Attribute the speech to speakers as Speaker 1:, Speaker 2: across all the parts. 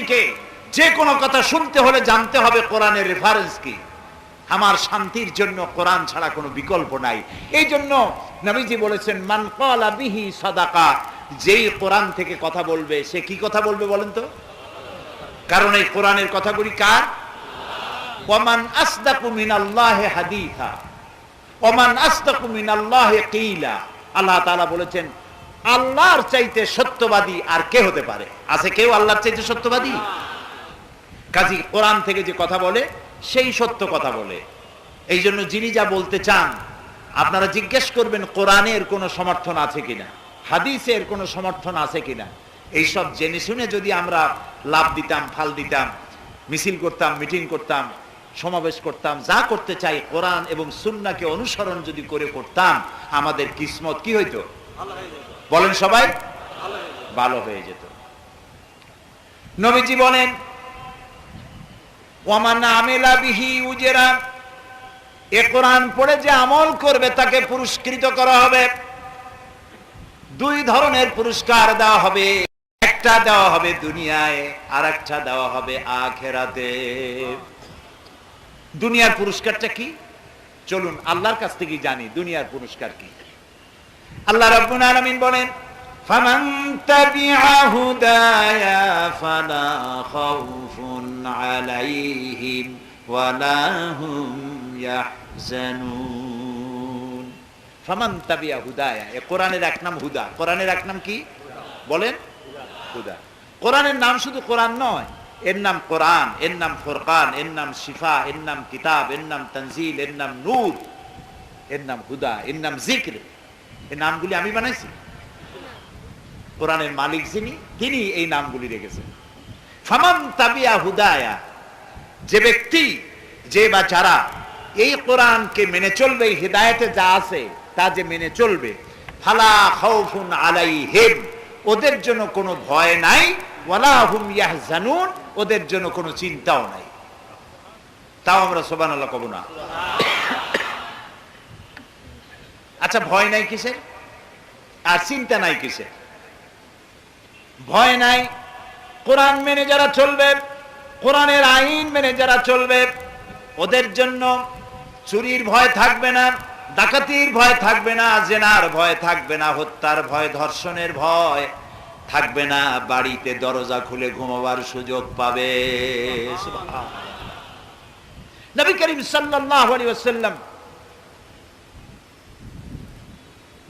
Speaker 1: থেকে যে কোনো কথা শুনতে হলে জানতে হবে কোরআনের রেফারেন্স কি। আমার শান্তির জন্য কোরআন ছাড়া কোনো বিকল্প নাই। এই জন্য নবীজি বলেছেন, মান ক্বালা বিহি সাদাকা, যেই কোরআন থেকে কথা বলবে সে কি কথা বলবে বলেন তো? কারণ এই কোরআনের কথাগুলি কার? ওয়ামান আসদাকু মিনাল্লাহি হাদিসা ওয়ামান আসদাকু মিনাল্লাহি কিলা। আল্লাহ তাআলা বলেছেন, আল্লাহর চাইতে সত্যবাদী আর কে হতে পারে? আছে কেউ আল্লাহর চাইতে সত্যবাদী? কাজী কোরআন থেকে যে কথা বলে সেই সত্য কথা বলে। এই জন্য যিনি যা বলতে চান আপনারা জিজ্ঞেস করবেন কোরআনের কোনো সমর্থন আছে কিনা, হাদিসের কোনো সমর্থন আছে কিনা। এইসব জেনে শুনে যদি আমরা লাভ দিতাম, ফাল দিতাম, মিছিল করতাম, মিটিং করতাম, সমাবেশ করতাম, যা করতে চাই কোরআন এবং সুন্নাহকে অনুসরণ যদি করে করতাম, আমাদের কিসমত কি হইতো? বলেন সবাই, ভালো হয়ে যেত। নবীজি বলেন, ওয়ামান আমিলা বিহি উজরা, এ কোরআন পড়ে যে আমল করবে তাকে পুরস্কৃত করা হবে। দুই ধরনের পুরস্কার দেওয়া হবে, একটা দেওয়া হবে দুনিয়ায় আর একটা দেওয়া হবে আখিরাতে। দুনিয়ার পুরস্কারটা কি? চলুন আল্লাহর কাছ থেকে জানি দুনিয়ার পুরস্কার কি। আল্লাহ রাব্বুল আলামিন বলেন, ফামান তাবিআ হুদায়া ফালা খাউফুন আলাইহিম ওয়ালা হুম ইয়াহজানুন। ফামান তাবিআ হুদায়া, এ কোরআনের এক নাম হুদা। কোরআনের এক নাম কি বলেন? হুদা। কোরআনের নাম শুধু কোরআন নয়, এর নাম কোরআন, এর নাম ফুরকান, এর নাম শিফা, এর নাম কিতাব, এর নাম তানজিল, এর নাম নূর, এর নাম হুদা, এর নাম জিক্র। এই নামগুলি আমি বানাইছি? কোরআনের মালিক যিনি, তিনি এই নামগুলি রেখেছেন। ফামান তাবিআ হুদায়া, যে ব্যক্তি, যে বা যারা এই কোরআনকে মেনে চলবে, হিদায়াতে যা আছে তা যে মেনে চলবে, ফালা খাউফুন আলাইহিম, ওদের জন্য কোনো ভয় নাই, ওয়ালা হুম ইয়াহজানুন, ওদের জন্য কোনো চিন্তাও নাই। তাও আমরা সুবহানাল্লাহ কব না? আচ্ছা, ভয় নাই কিসের আর চিন্তা নাই কিসের? ভয় নাই কোরআন মেনে যারা চলবে, কোরআনের আইন মেনে যারা চলবে, ওদের জন্য চুরির ভয় থাকবে না, ডাকাতির ভয় থাকবে না, জেনার ভয় থাকবে না, হত্যার ভয়, ধর্ষণের ভয় থাকবে না, বাড়িতে দরজা খুলে ঘুমাবার সুযোগ পাবে। নবী করিম সাল্লাল্লাহু আলাইহি ওয়াসাল্লাম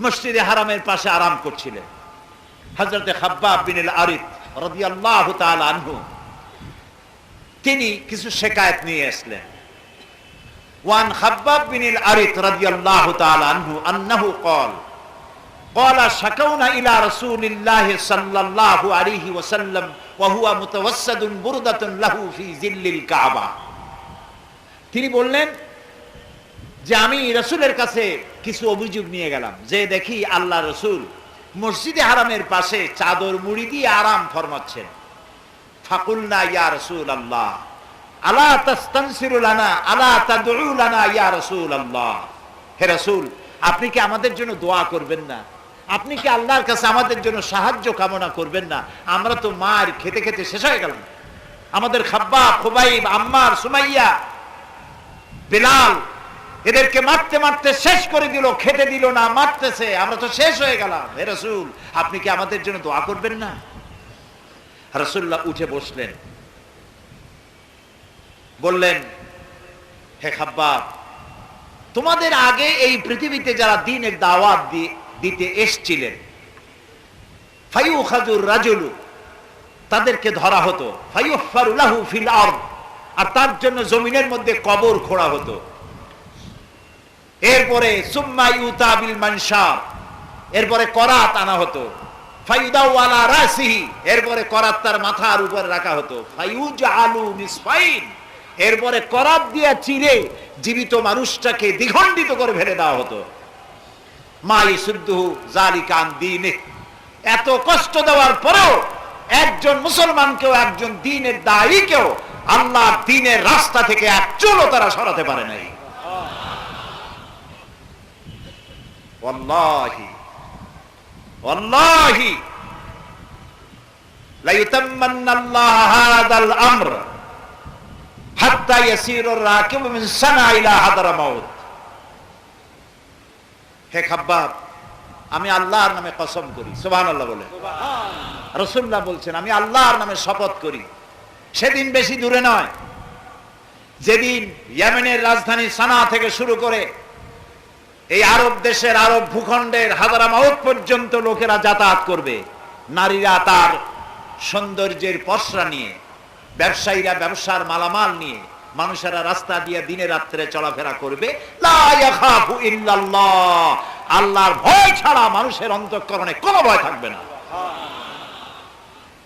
Speaker 1: মসজিদে হারামের পাশে আরাম করছিলেন। হযরতে খাব্বাব বিন আল আরিত রাদিয়াল্লাহু তাআলা আনহু তিনি কিছু শিকায়েত নিয়ে আসলেন। ওয়ান খাব্বাব বিন আল আরিত রাদিয়াল্লাহু তাআলা আনহু আন্নাহু ক্বালা শাকাউনা ইলা রাসূলিল্লাহি সাল্লাল্লাহু আলাইহি ওয়াসাল্লাম ওয়া হুয়া মুতাওয়াসসাদুন বুরদাতুন লাহু ফি জিল্লিল কাবা। তিনি বললেন যে আমি রাসূলের কাছে কিছু অভিযোগ নিয়ে গেলাম, যে দেখি আল্লাহ রাসূল মসজিদে হারামের পাশে চাদর মুড়ি দিয়ে আরাম ফরমাচ্ছেন। ফাকুলনা ইয়া রাসূলুল্লাহ আলা তাস্তানসিরু লানা আলা তাদউ লানা ইয়া রাসূলুল্লাহ, হে রাসূল আপনি কি আমাদের জন্য দোয়া করবেন না? আপনি কি আল্লাহর কাছে আমাদের জন্য সাহায্য কামনা করবেন না? আমরা তো মার খেতে খেতে শেষ হয়ে গেলাম। আমাদের খাব্বাব, খুবাইব, আম্মার, সুমাইয়া, বিলাল এদেরকে মারতে মারতে শেষ করে দিল, খেতে দিল না, মারতেছে, আমরা তো শেষ হয়ে গেলাম। হে রাসূল আপনি কি আমাদের জন্য দোয়া করবেন না? রাসূলুল্লাহ উঠে বসলেন, বললেন, হে খাব্বাব, তোমাদের আগে এই পৃথিবীতে যারা দ্বীনের দাওয়াত দিতে এসেছিলেন, ফায়ুখাযুর রাজুলু, তাদেরকে ধরা হতো, ফায়ুহফারু লাহু ফিল আরদ, আর তার জন্য জমিনের মধ্যে কবর খোঁড়া হতো। এরপরে সুম্মা ইউতা বিল মানশার, এরপরে করাত আনা হতো, ফায়ুদাউ আলা রাসিহি, এরপরে করাত তার মাথার উপরে রাখা হতো, ফায়ুজআলু নিসফাইন, এরপরে করাত দিয়ে চিরে জীবিত মানুষটাকে দ্বিখণ্ডিত করে ফেলে দেওয়া হতো। মা ইয়াসুদ্দুহু যালিকা আন দীনিহি, এত কষ্ট দেওয়ার পরেও একজন মুসলমানকেও, একজন দ্বীনের দায়ীকেও আল্লাহর দ্বীনের রাস্তা থেকে এক চুলও তারা সরাতে পারে নাই। ওয়াল্লাহি ওয়াল্লাহি লা ইউতাম্মান্নাল্লাহু হাদাল আমর হাত্তা ইয়াসিরুর রাকিবু মিন সানা ইলা হাদরামাউত। হে খাব্বাব, আমি আল্লাহর নামে কসম করি, সুবহানাল্লাহ বলে। রাসূলুল্লাহ বলছেন, আমি আল্লাহর নামে শপথ করি, সেদিন বেশি দূরে নয় যেদিন ইয়েমেনের রাজধানী সানা থেকে শুরু করে এই আরব দেশের, আরব ভূখণ্ডের হাদরামাউত পর্যন্ত লোকেরা যাতায়াত করবে। নারীরা তার সৌন্দর্যের পসরা নিয়ে, ব্যবসায়ীরা ব্যবসার মালামাল নিয়ে, মানুষেরা রাস্তা দিয়ে দিনে রাত্রে চলাফেরা করবে। লা ইয়াখাফু ইল্লাল্লাহ, আল্লাহর ভয় ছাড়া মানুষের অন্তঃকরণে কোনো ভয় থাকবে না।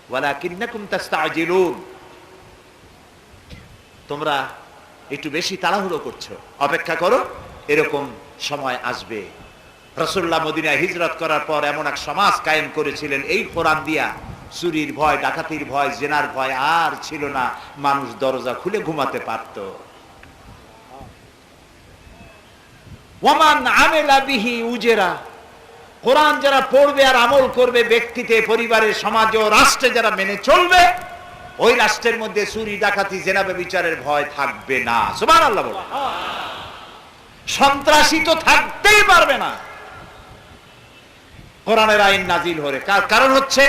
Speaker 1: ওয়ালাকিন্নাকুম তাস্তাজিলুন, তোমরা একটু বেশি তাড়াহুড়ো করছো, অপেক্ষা করো, এরকম সময় আসবে। রাসূলুল্লাহ মদিনায় হিজরত করার পর এমন এক সমাজ কায়েম করেছিলেন এই কোরআন দিয়া, চুরির ভয়, ডাকাতির ভয়, জেনার ভয় আর ছিল না, মানুষ দরজা খুলে ঘুমাতে পারত। ওয়ামান আমিলা বিহি উজরা, কোরআন যারা পড়বে আর আমল করবে, ব্যক্তিতে, পরিবারে, সমাজে ও রাষ্ট্রে যারা মেনে চলবে, ওই রাষ্ট্রের মধ্যে চুরি, ডাকাতি, জেনা, ব্যভিচারের ভয় থাকবে না। সুবহানাল্লাহ বলে। সন্ত্রাসী তো থাকতেই পারবে না কোরআনের আইন নাজিল হলে। কারণ হচ্ছে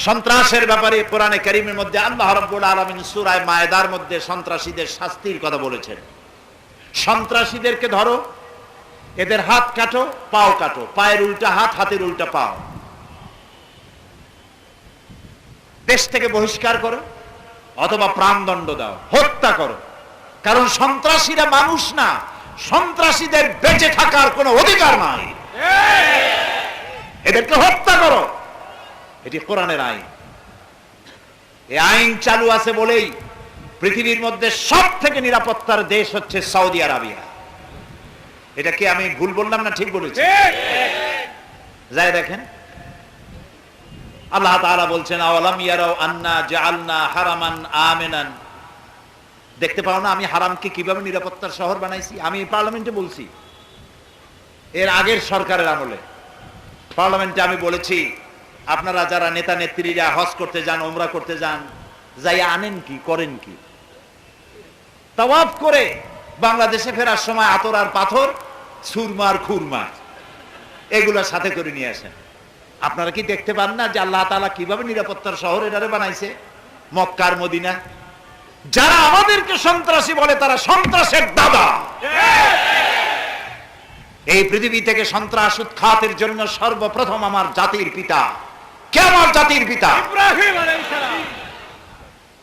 Speaker 1: সন্ত্রাসের ব্যাপারে কোরআনে কারীমের মধ্যে আল্লাহ রাব্বুল আলামিন সূরা মায়েদার মধ্যে সন্ত্রাসীদের শাস্তির কথা বলেছেন। সন্ত্রাসীদেরকে ধরো, এদের হাত কাটো, পাও কাটো, পায়ের উল্টা হাত, হাতের উল্টা পাও, দেশ থেকে বহিষ্কার করো অথবা প্রাণদণ্ড দাও, হত্যা করো। কারণ সন্ত্রাসীরা মানুষ না, সন্ত্রাসীদের বেঁচে থাকার কোনো অধিকার নাই, এদেরকে হত্যা করো। এটি কোরআনের আইন। এই আইন চালু আছে বলেই পৃথিবীর মধ্যে সব থেকে নিরাপত্তার দেশ হচ্ছে সৌদি আরবিয়া। এটা কি আমি ভুল বললাম না ঠিক বলেছি? যাই দেখেন, আল্লাহ তাআলা বলছেন, আওয়ালাম ইয়ারাও আন্না জাআলনা হারামান আমিনান, দেখতে পাও না আমি হারামকে কিভাবে নিরাপত্তার শহর বানাইছি? আমি পার্লামেন্টে বলছি, এর আগের সরকারের আমলে পার্লামেন্টে আমি বলেছি, আপনারা যারা নেতা নেত্রীরা হজ করতে যান, ওমরা করতে যান, যাই আনেন কি, করেন কি? তাওয়াফ করে বাংলাদেশে ফেরার সময় আতর আর পাথর, সুরমার খুরমা এগুলোর সাথে করে নিয়ে আসেন। আপনারা কি দেখতে পান না যে আল্লাহ তাআলা কিভাবে নিরাপত্তার শহর এটারে বানাইছে? মক্কার মদিনা। যারা আমাদেরকে সন্ত্রাসী বলে তারা সন্ত্রাসের দাদা। এই পৃথিবী থেকে সন্ত্রাস উৎখাতের জন্য সর্বপ্রথম আমার জাতির পিতা, কে আমার জাতির পিতা? ইব্রাহিম আলাইহিস সালাম।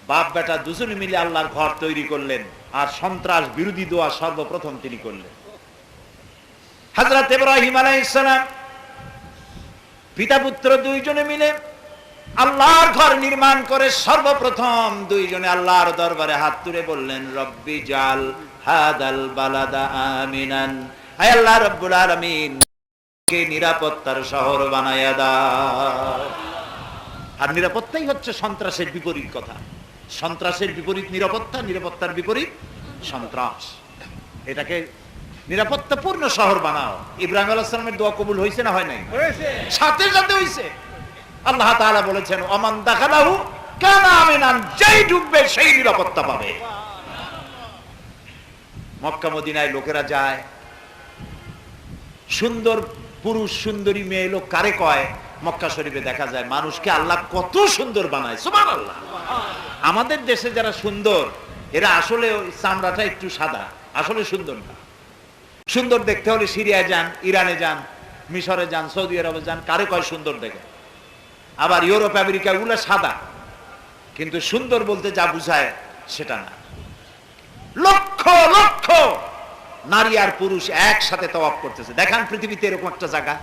Speaker 1: বাপ বেটা দুজনে মিলে আল্লাহর ঘর তৈরি করলেন, আর সন্ত্রাস বিরোধী দোয়া সর্বপ্রথম তিনি করলেন। হযরত ইব্রাহিম আলাইহিস সালাম পিতা পুত্র দুইজনে মিলে আল্লাহর ঘর নির্মাণ করে সর্বপ্রথম দুইজনে আল্লাহর দরবারে হাত তুলে বললেন, রব্বি জাল হাদাল বালাদা আমিনান, হে আল্লাহ রব্বুল আলামিন, কে নিরাপত্তার শহর বানায়া দাও। আর নিরাপত্তাই হচ্ছে সন্ত্রাসের বিপরীত কথা। সন্ত্রাসের বিপরীত নিরাপত্তা, নিরাপত্তার বিপরীত সন্ত্রাস। এটাকে নিরাপত্তাপূর্ণ শহর বানাও। ইব্রাহিম আলাইহিস সালামের দোয়া কবুল হয়েছে না হয় নাই? সাথে সাথে হয়েছে। আল্লাহ তাআলা বলেছেন, ওমান দাখালাহু কানা আমিনান, যেই ঢুকবে সেই নিরাপত্তা পাবে। মক্কা মদিনায় লোকেরা যায়, সুন্দর পুরুষ সুন্দরী মেয়ে লোক কারে কয়? মক্কা শরীফে দেখা যায় মানুষকে আল্লাহ কত সুন্দর বানায়। সুবহানাল্লাহ। আমাদের দেশে যারা সুন্দর, এরা আসলে চামড়াটা একটু সাদা, আসলে সুন্দর না। সুন্দর দেখতে হলে সিরিয়ায় যান, ইরানে যান, মিশরে যান, সৌদি আরবে যান, কারে কয় সুন্দর দেখে। আবার ইউরোপ আমেরিকা গুলো সাদা, কিন্তু সুন্দর বলতে যা বুঝায় সেটা না। লক্ষ লক্ষ নারী আর পুরুষ একসাথে তওয়াফ করতেছে। দেখান পৃথিবীতে এরকম একটা জায়গা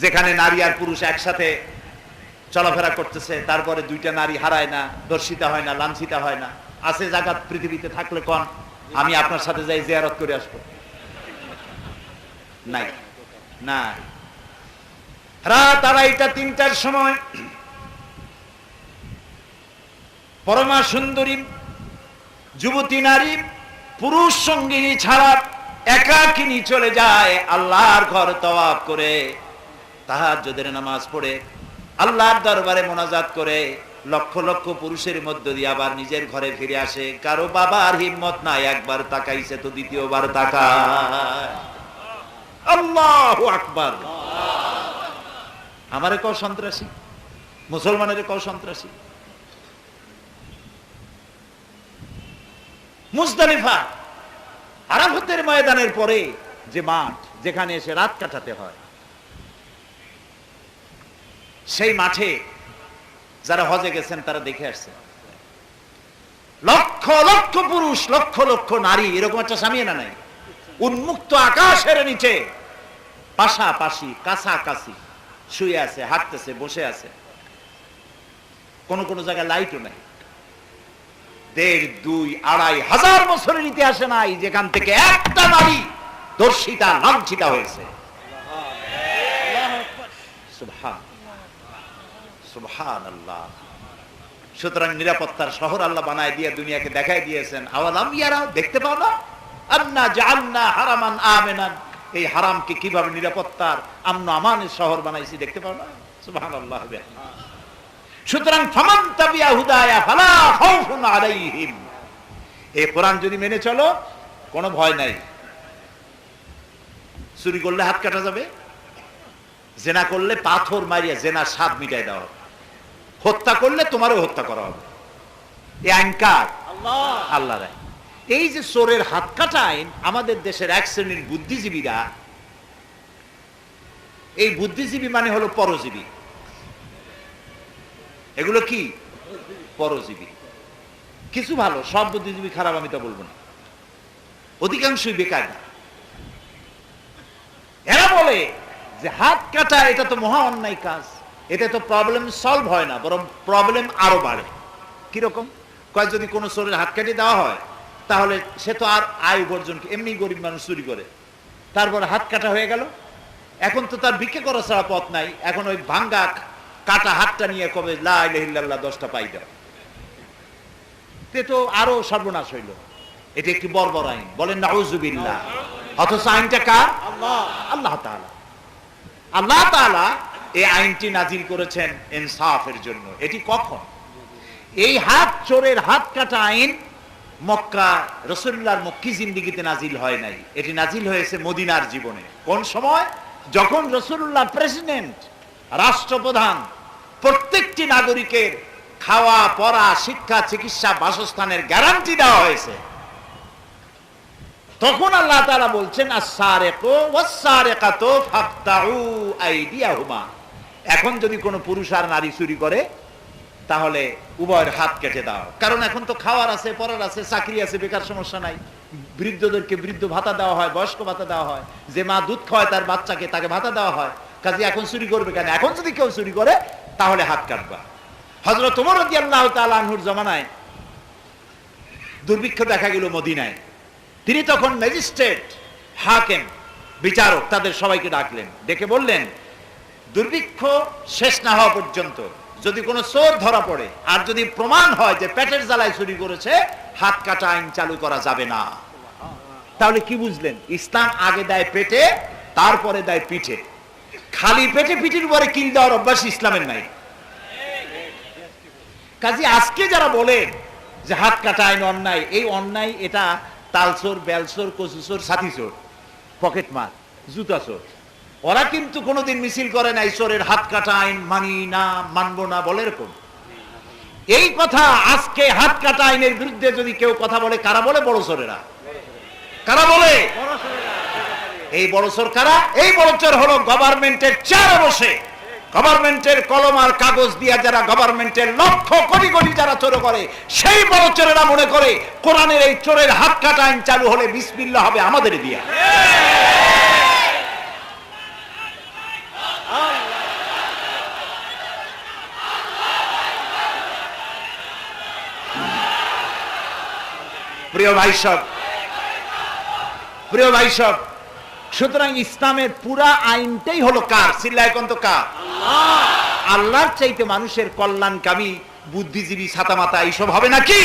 Speaker 1: যেখানে নারী আর পুরুষ একসাথে চলাফেরা করতেছে, তারপরে দুইটা নারী হারায় না, দর্শিতা হয় না, লাঞ্ছিতা হয় না? আছে জায়গা পৃথিবীতে? থাকলে কোন আমি আপনার সাথে যাই জিয়ারত করে আসবো? নাই, না। রাত 2:30-3টার সময় পরমা সুন্দরী যুবতী নারী পুরুষ সঙ্গিনী ছাড়া একাকিনী চলে যায় আল্লাহর ঘর তওয়াফ করে, তাহাজ্জুদের নামাজ পড়ে আল্লাহর দরবারে মোনাজাত করে লক্ষ লক্ষ পুরুষের মধ্য দিয়ে আবার নিজের ঘরে ফিরে আসে। কারো বাবার হিম্মত নাই, একবার তাকাইছে তো দ্বিতীয়বার তাকায়। আল্লাহু আকবার। আমারে কও সন্ত্রাসী, মুসলমানের কও সন্ত্রাসী। মুজদালিফা আরাফাতের ময়দানের পরে যে মাঠ, যেখানে এসে রাত কাটাতে হয়, সেই মাঠে যারা হজে গেছেন তারা দেখে আসছেন লক্ষ লক্ষ পুরুষ, লক্ষ লক্ষ নারী, এরকম একটা সামিয়ানা নাই, উন্মুক্ত আকাশের নিচে পাশাপাশি কাছাকাছি শুয়ে আছে, হাঁটতেছে, বসে আছে। কোন কোন জায়গায় লাইটও নাই। 1,500, 2,000, 2,500 বছরের ইতিহাসে নাই যেখান থেকে একটা নারী দর্শিতা, লাঞ্ছিতা হয়েছে। সুবহানাল্লাহ। সুতরাং নিরাপত্তার শহর আল্লাহ বানায় দিয়ে দুনিয়াকে দেখাই দিয়েছেন। আওয়ালাম ইয়ারাও, দেখতে পাও না? আন্না জাআলনা হারামান আমিনান, এই হারামকে কিভাবে নিরাপত্তার আমন আমানের শহর বানাইছি, দেখতে পাও না? সুবহানাল্লাহ। সুতরাং ফামান তাবিয়া হুদায়া ফালা খাউফুন আলাইহিম, এই কোরআন যদি মেনে চলো কোনো ভয় নাই। চুরি করলে হাত কাটা যাবে, জেনা করলে পাথর মারিয়া জেনার স্বাদ মিটাই দেওয়া হবে, হত্যা করলে তোমারও হত্যা করা হবে। এই আইন কার? আল্লাহর আইন। এই যে চোরের হাত কাটা আইন, আমাদের দেশের এক শ্রেণীর বুদ্ধিজীবীরা, এই বুদ্ধিজীবী মানে হলো পরজীবী। এগুলো কি? পরজীবী। কিছু ভালো, সব বুদ্ধিজীবী খারাপ আমি তা বলবো না, অধিকাংশই বেকার। এরা বলে যে হাত কাটা এটা তো মহা অন্যায় কাজ, এটা তো প্রবলেম সলভ হয় না, বরং প্রবলেম আরো বাড়ে। কিরকম? কয় যদি কোনো চোরের হাত কেটে দেওয়া হয় তাহলে সে তো আর আয় উপার্জন, এমনি গরিব মানুষ চুরি করে, তারপর হাত কাটা হয়ে গেল, এখন তো তার ভিক্ষে করা ছাড়া পথ নাই, এখন ওই ভাঙ্গা কাটা হাতটা নিয়ে কবে লা ইলাহা ইল্লাল্লাহ 10টা পাই দাও, তো আরো সর্বনাশ হইল। এটা একটি বর্বর আইন, বলেন নাউযুবিল্লাহ। অথচ আইনটা কার? আল্লাহ তাআলা। আল্লাহ তাআলা এই আইনটি নাজিল করেছেন ইনসাফের জন্য। এটি কখন? এই হাত চোরের হাত কাটা আইন মক্কা রাসূলুল্লাহর মক্কি জিন্দেগিতে নাজিল হয় নাই, এটি নাজিল হয়েছে মদিনার জীবনে। কোন সময়? যখন রাসূলুল্লাহ প্রেসিডেন্ট, রাষ্ট্রপ্রধান, প্রত্যেকটি নাগরিকের খাওয়া, পড়া, শিক্ষা, চিকিৎসা, বাসস্থানের গ্যারান্টি দেওয়া হয়েছে, তখন আল্লাহ তাআলা বলছেন আস-সারিকু ওয়াস-সারিকাতু ফাকতাউ আইদিয়াহুমা। এখন যদি কোনো পুরুষ আর নারী চুরি করে তাহলে উভয়ের হাত কেটে দাও। কারণ এখন তো খাওয়ার আছে, পড়ার আছে, চাকরি আছে, বেকার সমস্যা নাই। বৃদ্ধদেরকে বৃদ্ধ ভাতা দেওয়া হয়, বয়স্ক ভাতা দেওয়া হয়, যে মা দুধ খাওয়ায় তার বাচ্চাকে তাকে ভাতা দেওয়া হয়। কাজে এখন চুরি করবে কেন? এখন যদি কেউ চুরি করে তাহলে হাত কাটবা। হযরত ওমর রাদিয়াল্লাহু তাআলা আনহুর জামানায় দুর্ভিক্ষ দেখা গেল মদিনায়। তিনি তখন ম্যাজিস্ট্রেট, হাকিম, বিচারক, তাদের সবাইকে ডাকলেন, ডেকে বললেন দুর্ভিক্ষ শেষ না হওয়া পর্যন্ত যদি কোনো চোর ধরা পড়ে আর যদি প্রমাণ হয় যে পেটের জ্বালায় চুরি করেছে, হাত কাটা আইন চালু করা যাবে না। তাহলে কি বুঝলেন? ইসলাম আগে দেয় পেটে, তারপরে দেয় পিঠে। খালি পেটে পিঠের উপরে কিল দেওয়ার অভ্যাস ইসলামের নাই। কাজে আজকে যারা বলেন যে হাত কাটা আইন অন্যায়, এই অন্যায় এটা তালচোর, বেলচোর, কচুচোর, সাথীচোর, পকেটমার, জুতাচোর, ওরা কিন্তু কোনোদিন মিছিল করে নাই চোরের হাত কাটা আইন মানি না, মানবো না বলে। এরকম এই কথা আজকে হাত কাটা আইনের বিরুদ্ধে যদি কেউ কথা বলে, কারা বলে? বড় চোরেরা। কারা বলে? এই বড় চোর কারা? এই বড় চোর হলো গভর্নমেন্টের চেয়ারে বসে, গভর্নমেন্টের কলম আর কাগজ দিয়ে যারা গভর্নমেন্টের লক্ষ কোটি কোটি যারা চোর করে, সেই বড় চোরেরা মনে করে কোরআনের এই চোরের হাত কাটা আইন চালু হলে বিসমিল্লাহ হবে আমাদের দিয়া। প্রিয় ভাই সব, প্রিয় ভাই সব, সুতরাং ইসলামের পুরা আইনটাই হলো কার? চিল্লায় কোন তো কার? আল্লাহর চাইতে মানুষের কল্যাণকামী বুদ্ধিজীবী ছাতামাতা এইসব হবে নাকি?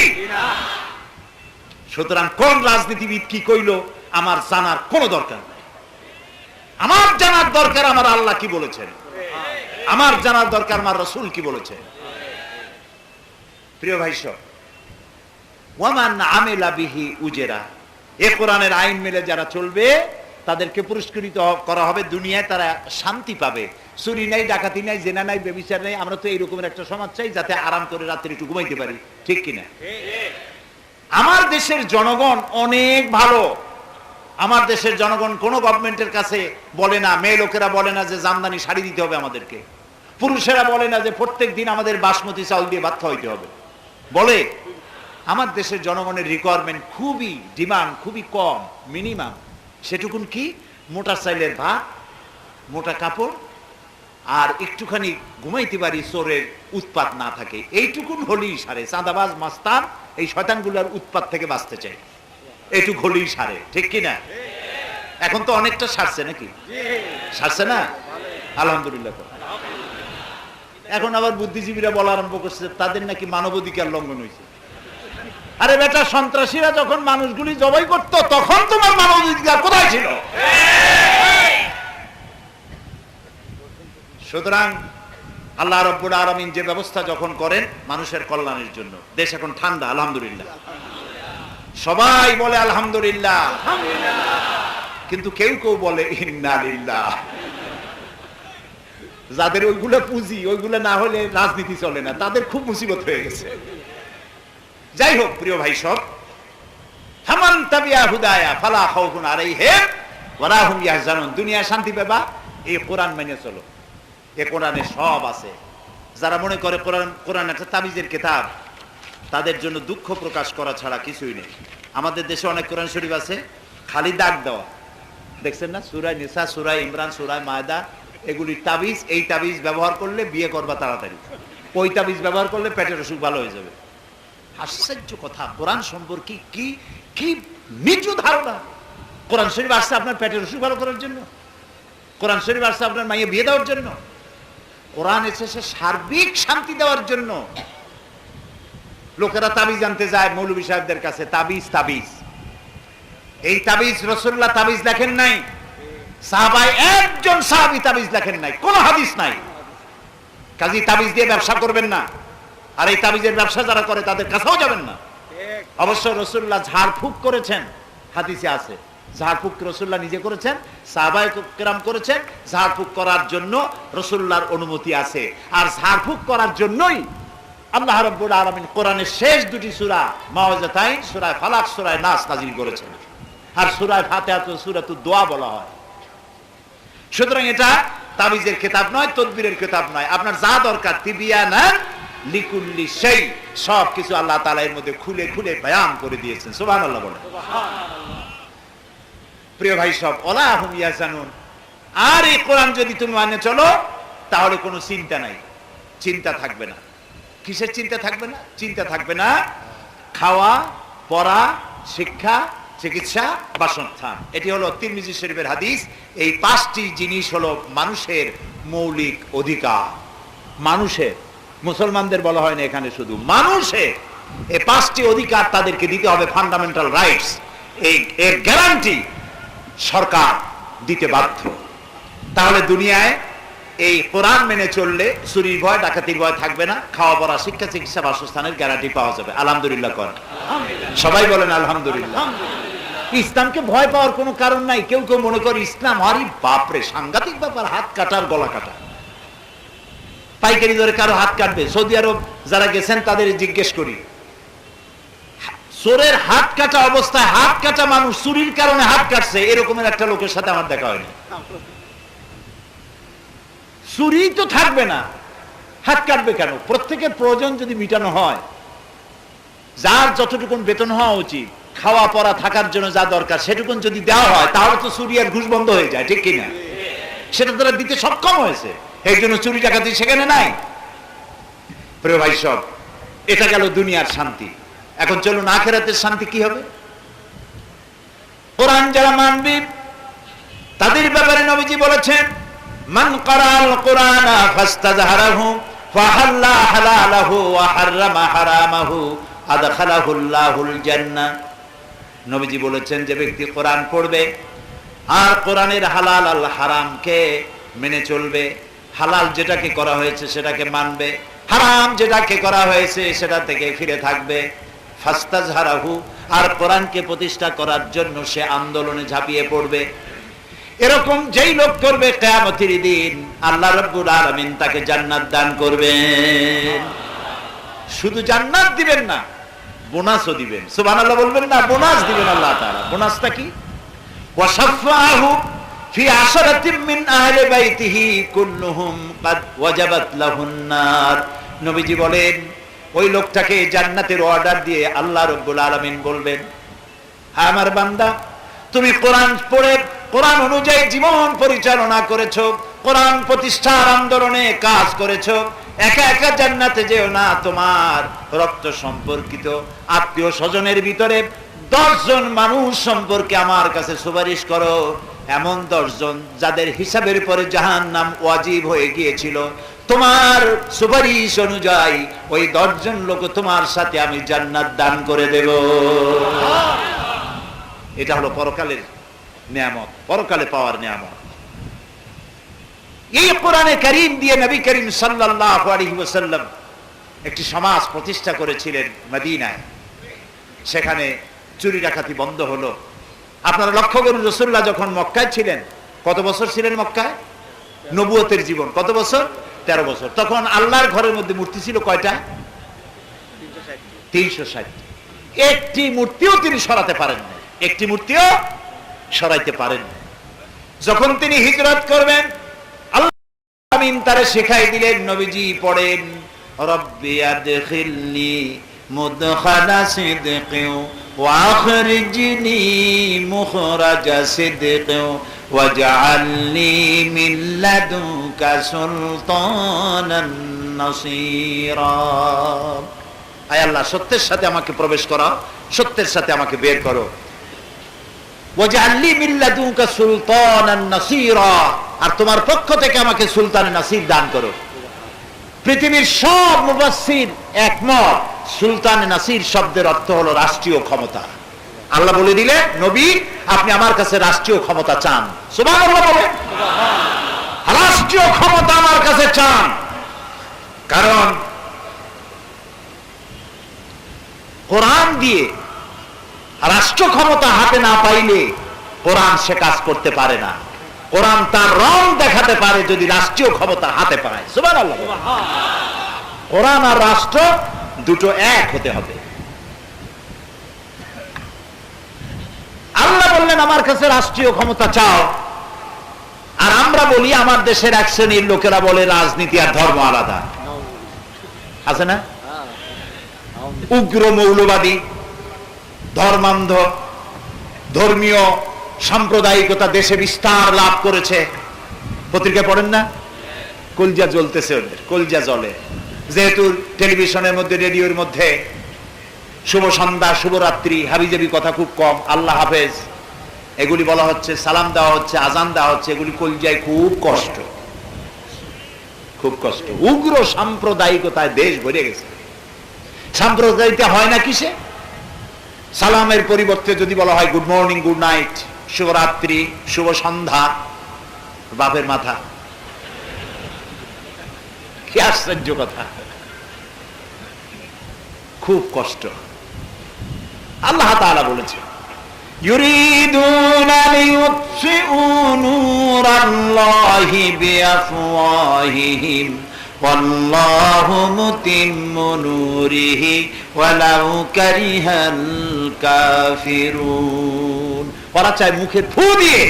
Speaker 1: সুতরাং কোন রাজনীতিবিদ কি কইল আমার জানার কোনো দরকার নাই। আমার জানার দরকার আমার আল্লাহ কি বলেছেন। আমার জানার দরকার আমার রাসূল কি বলেছে। প্রিয় ভাই সব, ওয়ামান আমিলা বিহি উজরা, এ কোরআনের আইন মেনে যারা চলবে তাদেরকে পুরস্কৃত করা হবে, দুনিয়ায় তারা শান্তি পাবে। চুরি নাই, ডাকাতি নাই, জেনা নাই, ব্যভিচার নাই। আমরা তো এইরকমের একটা সমাজ চাই যাতে আরাম করে রাত্রে একটু ঘুমাইতে পারি, ঠিক কিনা? আমার দেশের জনগণ অনেক ভালো। আমার দেশের জনগণ কোন গভর্নমেন্টের কাছে বলে না, মেয়ে লোকেরা বলে না যে জামদানি শাড়ি দিতে হবে আমাদেরকে, পুরুষেরা বলে না যে প্রত্যেক দিন আমাদের বাসমতি চাউল দিয়ে ভাত খাওয়াইতে হবে। বলে আমার দেশের জনগণের রিকোয়ারমেন্ট খুবই, ডিমান্ড খুবই কম, মিনিমাম। সেটুকুন কি? মোটা চাইলের ভাত, মোটা কাপড়, আর একটুখানি ঘুমাইতে পারি, চোরের উৎপাত না থাকে, এইটুকুন হলেই সারে। চাঁদাবাজ মাস্তান এই শয়তানগুলোর উৎপাত থেকে বাঁচতে চাই, এইটুক হলেই সারে, ঠিক কিনা? এখন তো অনেকটা সারছে, নাকি সারছে না? আলহামদুলিল্লাহ। এখন আবার বুদ্ধিজীবীরা বলা আরম্ভ করছে তাদের নাকি মানবাধিকার লঙ্ঘন হয়েছে। আরে বেটা, সন্ত্রাসীরা যখন মানুষগুলি জবাই করত তখন তোমার মানবাধিকার কোথায় ছিল? সুতরাং আল্লাহ রাব্বুল আলামিন যে ব্যবস্থা যখন করেন মানুষের কল্যাণের জন্য, দেশ এখন ঠান্ডা, আলহামদুলিল্লাহ। সবাই বলে আলহামদুলিল্লাহ, কিন্তু কেউ কেউ বলে ইন্না লিল্লাহ। যাদের ওইগুলো পুঁজি, ওইগুলো না হলে রাজনীতি চলে না, তাদের খুব মুসিবত হয়ে গেছে। যাই হোক প্রিয় ভাই সব, ফামান তাবিয়া হুদায়া ফালা খাউফুন আলাইহিম ওয়া লা হুম ইয়াহজানুন। দুনিয়া শান্তি পাবা এই কোরআন মেনে চলো, এ কোরআনে সব আছে। যারা মনে করে কোরআন একটা তাবিজের কিতাব, তাদের জন্য দুঃখ প্রকাশ করা ছাড়া কিছুই নেই। আমাদের দেশে অনেক কোরআন শরীফ আছে খালি দাগ দেওয়া, দেখছেন না? সূরা নিসা, সূরা ইমরান, সূরা মায়দা, এগুলি তাবিজ। এই তাবিজ ব্যবহার করলে বিয়ে করবা তাড়াতাড়ি, ওই তাবিজ ব্যবহার করলে পেটের অসুখ ভালো হয়ে যাবে। আশ্চর্য কথা, কোরআন সম্পর্কে কি কি নিচু ধারণা। কোরআন শরীফ আসছে আপনার পেটের অসুখ ভালো করার জন্য, কোরআন শরীফ আসছে আপনার মাইয়ে বিয়ে দেওয়ার জন্য, কোরআন এসেছে সার্বিক শান্তি দেওয়ার জন্য। লোকেরা তাবিজ আনতে যায় মৌলভী সাহেবদের কাছে, তাবিজ তাবিজ। এই তাবিজ রাসূলুল্লাহ তাবিজ লেখেন নাই, সাহাবায়ে একজন সাহাবী তাবিজ লেখেন নাই, কোন হাদিস নাই। কাজী তাবিজ দিয়ে ব্যবসা করবেন না, আর এই তাবিজের ব্যবসা যারা করে তাদের কাছেও যাবেন না। অবশ্য রাসূলুল্লাহ ঝাড়ফুঁক করেছেন, হাদিসে আছে। ঝাড়ফুঁক রাসূলুল্লাহ নিজে করেছেন, সাহাবায়ে কেরাম করেছেন। ঝাড়ফুঁক করার জন্য রাসূলুল্লাহর অনুমতি আছে, আর ঝাড়ফুঁক করার জন্যই আল্লাহ রাব্বুল আলামিন কোরআনের শেষ দুটি সূরা মুআওযাতাইন, সূরা ফালাক, সূরা নাস নাযিল করেছেন। আর সূরা ফাতিহা তো সূরাতুদ দোয়া বলা হয়। সুতরাং এটা তাবিজের কিতাব নয়, তদবিরের কিতাব নয়। আপনার যা দরকার তিবিয়ানান লিকুল্লি শাই, সব কিছু আল্লাহ তাআলা এর মধ্যে খুলে খুলে বয়ান করে দিয়েছেন। সুবহানাল্লাহ বলেন। প্রিয় ভাই সব, ওয়ালা হুম ইয়াহজানুন। আর এই কোরআন যদি তুমি মানে চলো তাহলে কোনো চিন্তা নাই, চিন্তা থাকবে না। কিসের চিন্তা থাকবে না? চিন্তা থাকবে না খাওয়া, পড়া, শিক্ষা, চিকিৎসা, বাসস্থান। এটি হলো তিরমিজি শরীফের হাদিস। এই পাঁচটি জিনিস হলো মানুষের মৌলিক অধিকার। মানুষের, মুসলমানদের বলা হয় না এখানে, শুধু মানুষের এই পাঁচটি অধিকার তাদেরকে দিতে হবে, ফান্ডামেন্টাল রাইটস। এর গ্যারান্টি সরকার দিতে বাধ্য। তাহলে দুনিয়ায় এই কোরআন মেনে চললে চুরির ভয়, ডাকাতির ভয় থাকবে না। খাওয়া পড়া, শিক্ষা, চিকিৎসা, বাসস্থানের গ্যারান্টি পাওয়া যাবে। আলহামদুলিল্লাহ করেন, সবাই বলেন আলহামদুলিল্লাহ। ইসলামকে ভয় পাওয়ার কোনো কারণ নাই। কেউ কেউ মনে করে ইসলাম, আরে বাপরে সাংঘাতিক ব্যাপার, হাত কাটার গলা কাটা, পাইকারি ধরে কারো হাত কাটবে। সৌদি আরব যারা গেছেন তাদের জিজ্ঞেস করি, চোরের হাত কাটা অবস্থায় হাত কাটা মানুষ চুরির কারণে হাত কাটছে, এরকমের একটা লোকের সাথে আমার দেখা হয়নি। চুরি তো থাকবে না, হাত কাটবে কেন? প্রত্যেকের প্রয়োজন যদি মিটানো হয়, যার যতটুকুন বেতন হওয়া উচিত, খাওয়া পড়া থাকার জন্য যা দরকার সেটুকুন যদি দেওয়া হয়, তাহলে তো চুরি আর ঘুষ বন্ধ হয়ে যায়, ঠিক কিনা? সেটা তারা দিতে সক্ষম হয়েছে, এই জন্য চুরি ডাকাতি সেখানে নাই। প্রিয় ভাই সব, এটা গেল দুনিয়ার শান্তি। এখন চলুন আখিরাতের শান্তি কি হবে। কোরআন যারা মানবে তাদের ব্যাপারে নবীজি বলেছেন, মান ক্বারাআল কুরআনা ফাস্তাযহারাহু ফাহাল্লা হালালাহু ওয়া হাররামা হারামাহু আদখালাহুল্লাহুল জান্নাহ। নবীজি বলেছেন, যে ব্যক্তি কোরআন পড়বে আর কোরআনের হালাল আল হারামকে মেনে চলবে, হালাল যেটাকে করা হয়েছে সেটাকে মানবে, হারাম যেটাকে করা হয়েছে সেটা থেকে ফিরে থাকবে। ফাস্তাজহারাহু, আর কোরআনকে প্রতিষ্ঠা করার জন্য সে আন্দোলনে ঝাঁপিয়ে পড়বে। এরকম যেই লোক করবে কিয়ামতের দিন আল্লাহ রাব্বুল আলামিন তাকে জান্নাত দান করবেন। শুধু জান্নাত দিবেন না, বোনাসও দিবেন। সুবহানাল্লাহ বলবেন না? বোনাস দিবেন আল্লাহ তাআলা। বোনাসটা কি? ওয়াশাফাহু ফি আশরাতিন মিন আহলি বাইতিহি কুল্লুহুম ক্বাদ ওয়াজাবাত লাহুন নার। নবীজি বলেন ওই লোকটাকে জান্নাতের অর্ডার দিয়ে আল্লাহ রাব্বুল আলামিন বলবেন, হ্যাঁ আমার বান্দা, তুমি কোরআন পড়ে কোরআন অনুযায়ী জীবন পরিচালনা করেছো, কোরআন প্রতিষ্ঠার আন্দোলনে কাজ করেছো, একা একা জান্নাতে যেও না, তোমার রক্ত সম্পর্কিত আত্মীয় স্বজনের ভিতরে 10 জন মানুষ সম্পর্কে আমার কাছে সুপারিশ করো, এমন 10 জন যাদের হিসাবের পরে জাহান্নাম ওয়াজিব হয়ে গিয়েছিল, তোমার সুপারিশ অনুযায়ী ওই 10 জন লোক তোমার সাথে আমি জান্নাত দান করে দেব। এটা হলো পরকালের নিয়ামত, পরকালে পাওয়ার নিয়ামত। এই কোরআনে কারীম দিয়ে নবী করিম সাল্লাল্লাহু আলাইহি ওয়াসাল্লাম একটি সমাজ প্রতিষ্ঠা করেছিলেন মদিনায়। সেখানে চুরি ডাকাতি বন্ধ হলো। আপনারা লক্ষ্য করুন, রাসূলুল্লাহ যখন মক্কায় ছিলেন, কত বছর ছিলেন মক্কায়? নবুয়তের জীবন কত বছর? 13 বছর। তখন আল্লাহর ঘরের মধ্যে মূর্তি ছিল কয়টা? 360। একটি মূর্তিও তিনি সরাতে পারেন না, একটি মূর্তিও সরাইতে পারেন না। যখন তিনি হিজরত করবেন, আল্লাহ আমিন তারে শেখাই দিলেন, নবীজি পড়েন, রব্বি আদখিলনি মুদখালা সিদকিন ওয়া আখরিজনি মুখরাজা সিদকিন ওয়াজআলনি মিন লাদুনকা সুলতানান নাসীরা। আয় আল্লাহ, সত্যের সাথে আমাকে প্রবেশ করাও, সত্যের সাথে আমাকে বের করো। ওয়াজআলনি মিন লাদুনকা সুলতানান নাসীরা, আর তোমার পক্ষ থেকে আমাকে সুলতান নাসির দান করো। পৃথিবীর সব মুফাসসির একমত, সুলতান নাসির শব্দের অর্থ হলো রাষ্ট্রীয় ক্ষমতা। আল্লাহ বলে দিলেন, নবী আপনি আমার কাছে রাষ্ট্রীয় ক্ষমতা চান। সুবহানাল্লাহ বলেন, রাষ্ট্রীয় ক্ষমতা আমার কাছে চান। কারণ কোরআন দিয়ে রাষ্ট্র ক্ষমতা হাতে না পাইলে কোরআন সে কাজ করতে পারে না। কোরআন তার রং দেখাতে পারে যদি রাষ্ট্রীয় ক্ষমতা হাতে পায়। সুবহানাল্লাহ। কোরআন আর রাষ্ট্র দুটো এক হতে হবে। আল্লাহ বললেন আমার কাছে রাষ্ট্রীয় ক্ষমতা চাও, আর আমরা বলি আমার দেশের এক শ্রেণীর লোকেরা বলে রাজনীতি আর ধর্ম আলাদা। আছে না? উগ্র মৌলবাদী, ধর্মান্ধ, ধর্মীয় সাম্প্রদায়িকতা দেশে বিস্তার লাভ করেছে। পত্রিকা পড়েন না? কলজা জ্বলতেছে ওদের, কলজা জ্বলে। যেহেতু টেলিভিশনের মধ্যে, রেডিওর মধ্যে শুভ সন্ধ্যা, শুভরাত্রি, হাবিজাবি কথা খুব কম, আল্লাহ হাফেজ এগুলি বলা হচ্ছে, সালাম দেওয়া হচ্ছে, আজান দেওয়া হচ্ছে, এগুলি কলজায় খুব কষ্ট, খুব কষ্ট। উগ্র সাম্প্রদায়িকতায় দেশ ভরে গেছে। সাম্প্রদায়িকতা হয় না কিসে? সালামের পরিবর্তে যদি বলা হয় গুড মর্নিং, গুড নাইট, শুভরাত্রি, শুভ সন্ধ্যা, বাপের মাথা। কি আশ্চর্য কথা, খুব কষ্ট। আল্লাহ তাআলা বলেছে, ইউরিদুনা লিইউতফিউ নূরাল্লাহি বিআফওয়াহিহিম ওয়াল্লাহু মুতিম্মু নূরিহি ওয়ালাউ কারিহাল কাফিরুন। ওরা চায় মুখে ফু দিয়ে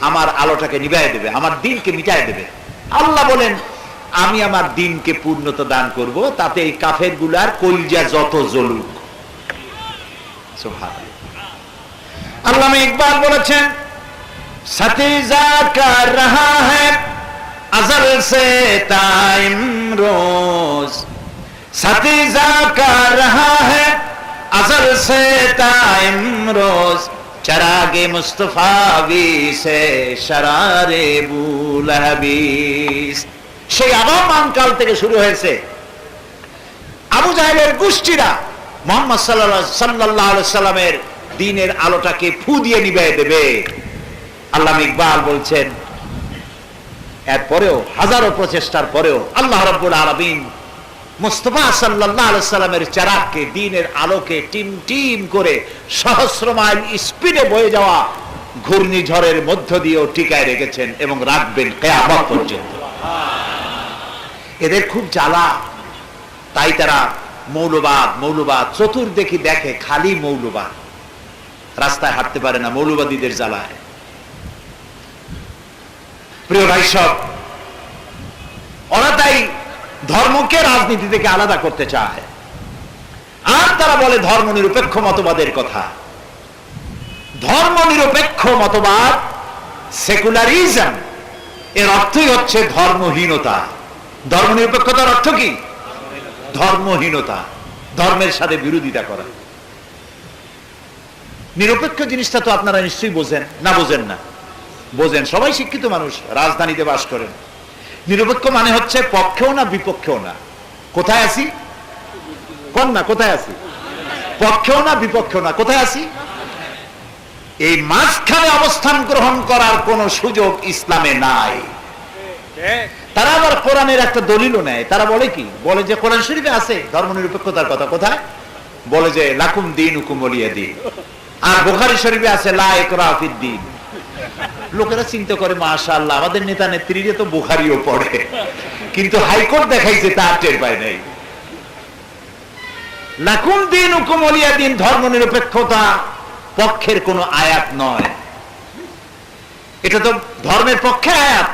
Speaker 1: আমার আলোটাকে নিভায় দেবে, আমার দ্বীনকে মিটায় দেবে। আল্লাহ বলেন আমি আমার দ্বীনকে পূর্ণতা দান করব, তাতে এই কাফেরগুলার কলজা যত জ্বলুক। সুবহানাল্লাহ। আল্লামা ইকবাল বলেছেন, সতীজা কর রহা হ্যায় अज़ल से टाइम रोज, सतीजा कर रहा है अज़ल से टाइम रोज, चरागे मुस्तफावी से शरारे बुलहबीस। সেই আবামান কাল থেকে শুরু হয়েছে। আবু জাহেলের গোষ্ঠীরা মুহাম্মদ সাল্লাল্লাহু আলাইহি সাল্লামের দ্বীনের আলোটাকে ফু দিয়ে নিভিয়ে দেবে। আল্লামা ইকবাল বলছেন, এরপরেও হাজারো প্রচেষ্টার পরেও আল্লাহ রাব্বুল আলামিন মুস্তাফা সাল্লাল্লাহু আলাইহি সাল্লামের চেরাগকে দ্বীনের আলোকে টিম টিম করে সহস্র মাইল স্পিডে বয়ে যাওয়া ঘূর্ণিঝড়ের মধ্য দিয়েও টিকায় রেখেছেন এবং রাখবেন কিয়ামত পর্যন্ত। এদের খুব জ্বালা, তাই তারা মৌলবাদ চতুর্দিকে দেখে খালি মৌলবাদ, রাস্তায় হাঁটতে পারে না মৌলবাদীদের জ্বালায়। প্রিয় ভাই সব, ওরা তাই ধর্মকে রাজনীতি থেকে আলাদা করতে চায়, আর তারা বলে ধর্ম নিরপেক্ষ মতবাদের কথা। ধর্ম নিরপেক্ষ মতবাদ, সেকুলারিজম, এর অর্থই হচ্ছে ধর্মহীনতা। ধর্ম নিরপেক্ষতার অর্থ কি? ধর্মহীনতা, ধর্মের সাথে বিরোধিতা করা। নিরপেক্ষ জিনিসটা তো আপনারা নিশ্চয়ই বোঝেন না? বোঝেন না? বোঝেন, সবাই শিক্ষিত মানুষ, রাজধানীতে বাস করেন। নিরপেক্ষ মানে হচ্ছে পক্ষেও না বিপক্ষেও না। কোথায় আছি? কোন না, কোথায় আছি? পক্ষেও না বিপক্ষেও না, কোথায় আছি? এই মাঝখানে অবস্থান গ্রহণ করার কোন সুযোগ ইসলামে নাই। তারা আবার কোরআনের একটা দলিলও নেয়। তারা বলে কি? বলে যে কোরআন শরীফে আছে ধর্ম নিরপেক্ষতার কথা। কোথায়? বলে যে লাকুম দীনুকুম ওয়ালিয়া দীন। আর বুখারী শরীফে আছে লা ইকরাহা ফিদ-দীন। লোকেরা চিন্তা করে মাশাআল্লাহ, আমাদের নেতা নেত্রীরা তো বুখারীও পড়ে, কিন্তু হাইকোর্ট দেখাইছে তার টের পায় নাই। লাকুম দীনুকুম ওয়ালিয়া দীন ধর্ম নিরপেক্ষতা পক্ষের কোন আয়াত নয়, এটা তো ধর্মের পক্ষে আয়াত।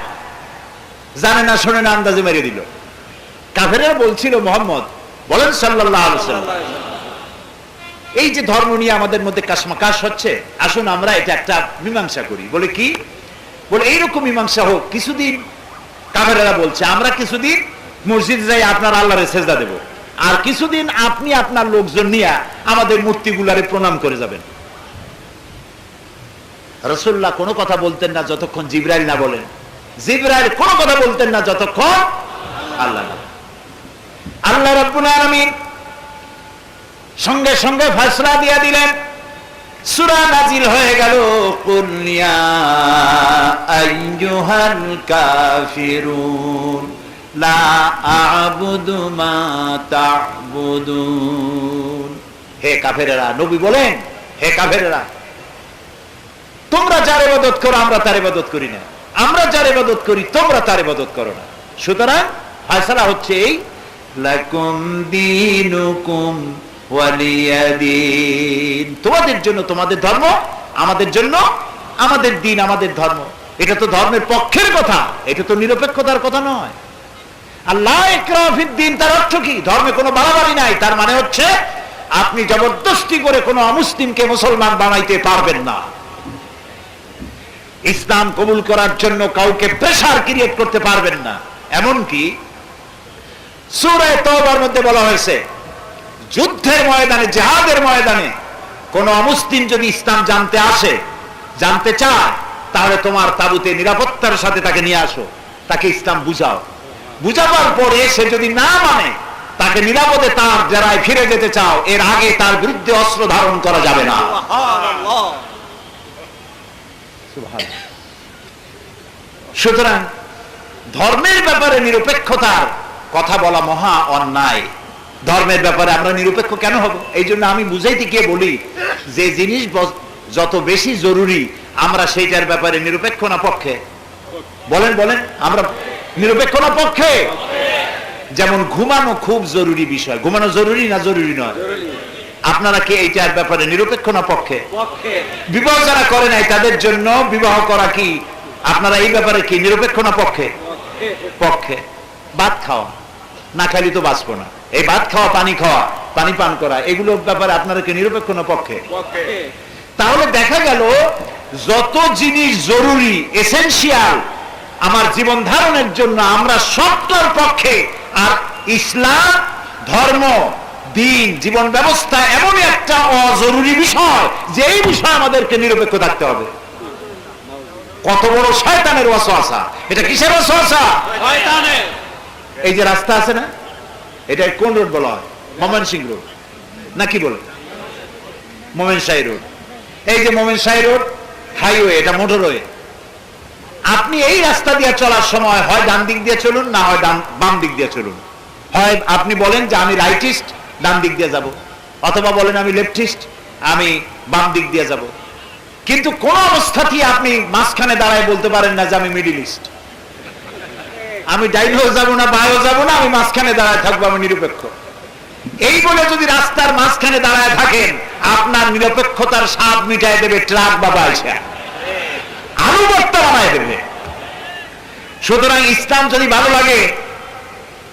Speaker 1: জানে না, শোনে না, আন্দাজে মেরে দিল। কাফেররা বলছিল মোহাম্মদ বলেন সাল্লাল্লাহু আলাইহি ওয়াসাল্লাম, এই যে ধর্ম নিয়ে আমাদের মধ্যে কাশমাকাশ হচ্ছে, আসুন আমরা এটা একটা মীমাংসা করি। বলে কি? বলে এইরকম মীমাংসা হোক, কিছুদিন কাফেররা বলছে আমরা কিছুদিন মসজিদে যাই আপনার আল্লাহরে সেজদা দেব, আর কিছুদিন আপনি আপনার লোকজন নিয়ে আমাদের মূর্তিগুলারে প্রণাম করে যাবেন। রাসূলুল্লাহ কোনো কথা বলতেন না যতক্ষণ জিবরাইল না বলেন। জিবরাইল কোনো কথা বলতেন না যতক্ষণ আল্লাহ না। আল্লাহ রাব্বুল আলামিন সঙ্গে সঙ্গে ফয়সালা দিয়ে দিলেন। সূরা নাজিল হয়ে গেল, কুল ইয়া আইয়ুহাল কাফিরুন লা আ'বুদু মা তা'বুদুন। হে কাফেরেরা, নবী বলেন হে কাফেরেরা, তোমরা যার ইবাদত করো আমরা তার ইবাদত করি না, আমরা যার ইবাদত করি তোমরা তার ইবাদত করো না। সুতরাং ফয়সালা হচ্ছে এই লাকুম দীনুকুম ওয়ালিয়া দীন, তোমাদের জন্য তোমাদের ধর্ম, আমাদের জন্য আমাদের দিন, আমাদের ধর্ম। এটা তো ধর্মের পক্ষের কথা, এটা তো নিরপেক্ষতার কথা নয়। আল্লাহ ইকরাহা ফিদ-দীন তার অর্থ কি? ধর্মে কোনো বাড়াবাড়ি নাই। তার মানে হচ্ছে আপনি জবরদস্তি করে কোনো অমুসলিমকে মুসলমান বানাইতে পারবেন না। ইসলাম কবুল করার জন্য কাউকে প্রেসার ক্রিয়েট করতে পারবেন না। এমনকি সূরা তাওবার মধ্যে বলা হয়েছে, যুদ্ধের ময়দানে, জিহাদের ময়দানে কোন অমুসলিম যদি ইসলাম জানতে চায়, তাহলে তোমার তাবুতে নিরাপত্তার সাথে তাকে নিয়ে আসো, তাকে ইসলাম বুঝাও। বুঝাবার পরে সে যদি না মানে, তাকে নিরাপদে তার যারায় ফিরে যেতে চাও, এর আগে তার বিরুদ্ধে অস্ত্র ধারণ করা যাবে না। সুতরাং ধর্মের ব্যাপারে নিরপেক্ষতার কথা বলা মহা অন্যায়। ধর্মের ব্যাপারে আমরা নিরপেক্ষ কেন হব? এই জন্য আমি বুঝাইতে গিয়ে বলি, যে জিনিস যত বেশি জরুরি আমরা সেইটার ব্যাপারে নিরপেক্ষ না পক্ষে? বলেন বলেন, আমরা নিরপেক্ষ না পক্ষে? যেমন ঘুমানো খুব জরুরি বিষয়। ঘুমানো জরুরি না জরুরি নয়? আপনারা কি এইটার ব্যাপারে নিরপেক্ষ না পক্ষে? বিবাহ যারা করে নাই তাদের জন্য বিবাহ করা কি আপনারা এই ব্যাপারে কি নিরপেক্ষ না পক্ষে? পক্ষে। ভাত খাওয়া, না খাইলে তো বাঁচবো না, এই ভাত খাওয়া, পানি খাওয়া, পানি পান করা, এগুলো ব্যাপারে আপনারা কি নিরপেক্ষ না পক্ষে? তাহলে দেখা গেল যত জিনিস জরুরি, এসেনশিয়াল আমার জীবন ধারণের জন্য, আমরা সবটার পক্ষে। আর ইসলাম ধর্ম, দিন, জীবন ব্যবস্থা এমনই একটা অজরুরি বিষয় যে এই বিষয়ে আমাদেরকে নিরপেক্ষ থাকতে হবে। কত বড় শয়তানের ওয়াসওয়াসা! এটা কিসের ওয়াসওয়াসা? শয়তানের। এই যে রাস্তা আছে না, এটা কোন রোড বলা হয়? ময়মনসিংহ রোড নাকি বলে? ময়মনসিংহ রোড। এই যে ময়মনসিংহ রোড হাইওয়ে, এটা মোটরওয়ে। আপনি এই রাস্তা দিয়ে চলার সময় হয় ডান দিক দিয়ে চলুন, না হয় বাম দিক দিয়ে চলুন। হয় আপনি বলেন যে আমি রাইটিস্ট, ডান দিক দিয়ে যাব, অথবা বলেন আমি লেফটিস্ট, আমি বাম দিক দিয়ে যাব। কিন্তু কোন অবস্থাতেই আপনি মাঝখানে দাঁড়ায় বলতে পারেন না যে আমি মিডিলিস্ট, আমি ডাইনেও যাব না, বাঁয়েও যাব না, আমি মাঝখানে দাঁড়ায় থাকবো, আমি নিরপেক্ষ। এই বলে যদি রাস্তার মাঝখানে দাঁড়ায় থাকেন, আপনার নিরপেক্ষতার স্বাদ মিটায় দেবে ট্রাক বা বাইসা, আরো বর্তা বানায় দেবে। সুতরাং ইসলাম যদি ভালো লাগে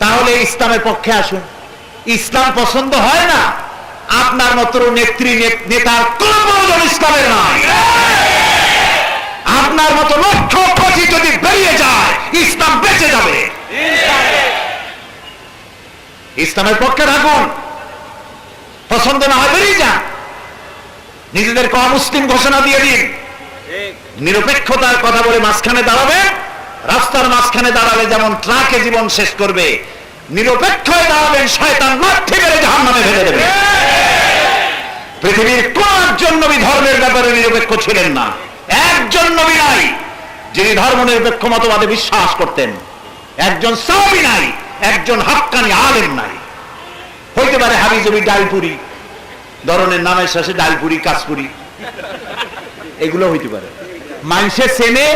Speaker 1: তাহলে ইসলামের পক্ষে আসুন। ইসলাম পছন্দ হয় না, আপনার মতো নেত্রী নেতার কোন প্রয়োজন ইসলামের নয়। আপনার মতো লক্ষ কোটি যদি বেরিয়ে যায়, ইসলাম বেঁচে যাবে। ইসলামের পক্ষে থাকুন, পছন্দ না হয় বেরিয়ে যান, নিজেদেরকে অমুসলিম ঘোষণা দিয়ে দিন। নিরপেক্ষতার কথা বলে মাঝখানে দাঁড়াবে, রাস্তার মাঝখানে দাঁড়ালে যেমন ট্রাকে জীবন শেষ করবে, নিরপেক্ষ হয়ে দাঁড়াবেন, শয়তান লাঠি মেরে জাহান্নামে ফেলে দেবে। পৃথিবীর কোন একজন নবী ধর্মের ব্যাপারে নিরপেক্ষ ছিলেন না। একজন নবী নাই যিনি ধর্ম নিরপেক্ষ মতবাদে বিশ্বাস করতেন। একজন সাহাবী নাই, একজন হাক্কানি আলেম নাই। হইতে পারে হাবিজাবি ডালপুরি ধরনের নামের শেষে ডালপুরি, কাশপুরি, এগুলো হইতে পারে। মানুষের চেনে,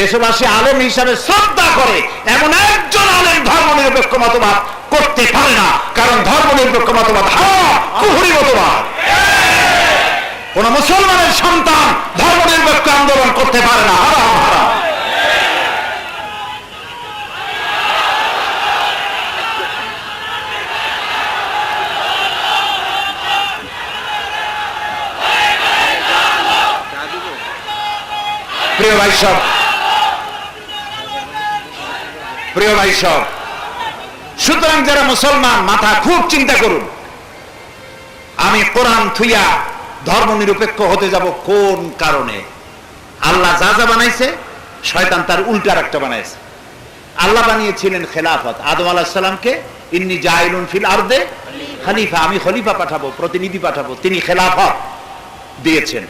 Speaker 1: দেশবাসী আলেম হিসাবে শ্রদ্ধা করে, এমন একজন আলেম ধর্ম নিরপেক্ষ মতবাদ করতে পারে না। কারণ ধর্ম নিরপেক্ষ মতবাদ কুফরি মতবাদ। কোন মুসলমানের সন্তান ধর্ম নিরপেক্ষ আন্দোলন করতে পারে না। হারাম হারাম। প্রিয় ভাই সব, প্রিয় ভাই সব, সুতরাং যারা মুসলমান মাথা খুব চিন্তা করুন, আমি কোরআন থুইয়া ধর্ম নিরপেক্ষ হতে যাব কোন কারণে? আল্লাহ যা যা বানাইছে, শয়তান তার উল্টা একটা বানাইছে। আল্লাহ বানিয়েছিলেন খেলাফত, আদম আলাইহিস সালামকে ইন্নী জাইলুন ফিল আরদে খলিফা, আমি খলিফা পাঠাবো, প্রতিনিধি পাঠাবো, তিনি খেলাফত দিয়েছেন।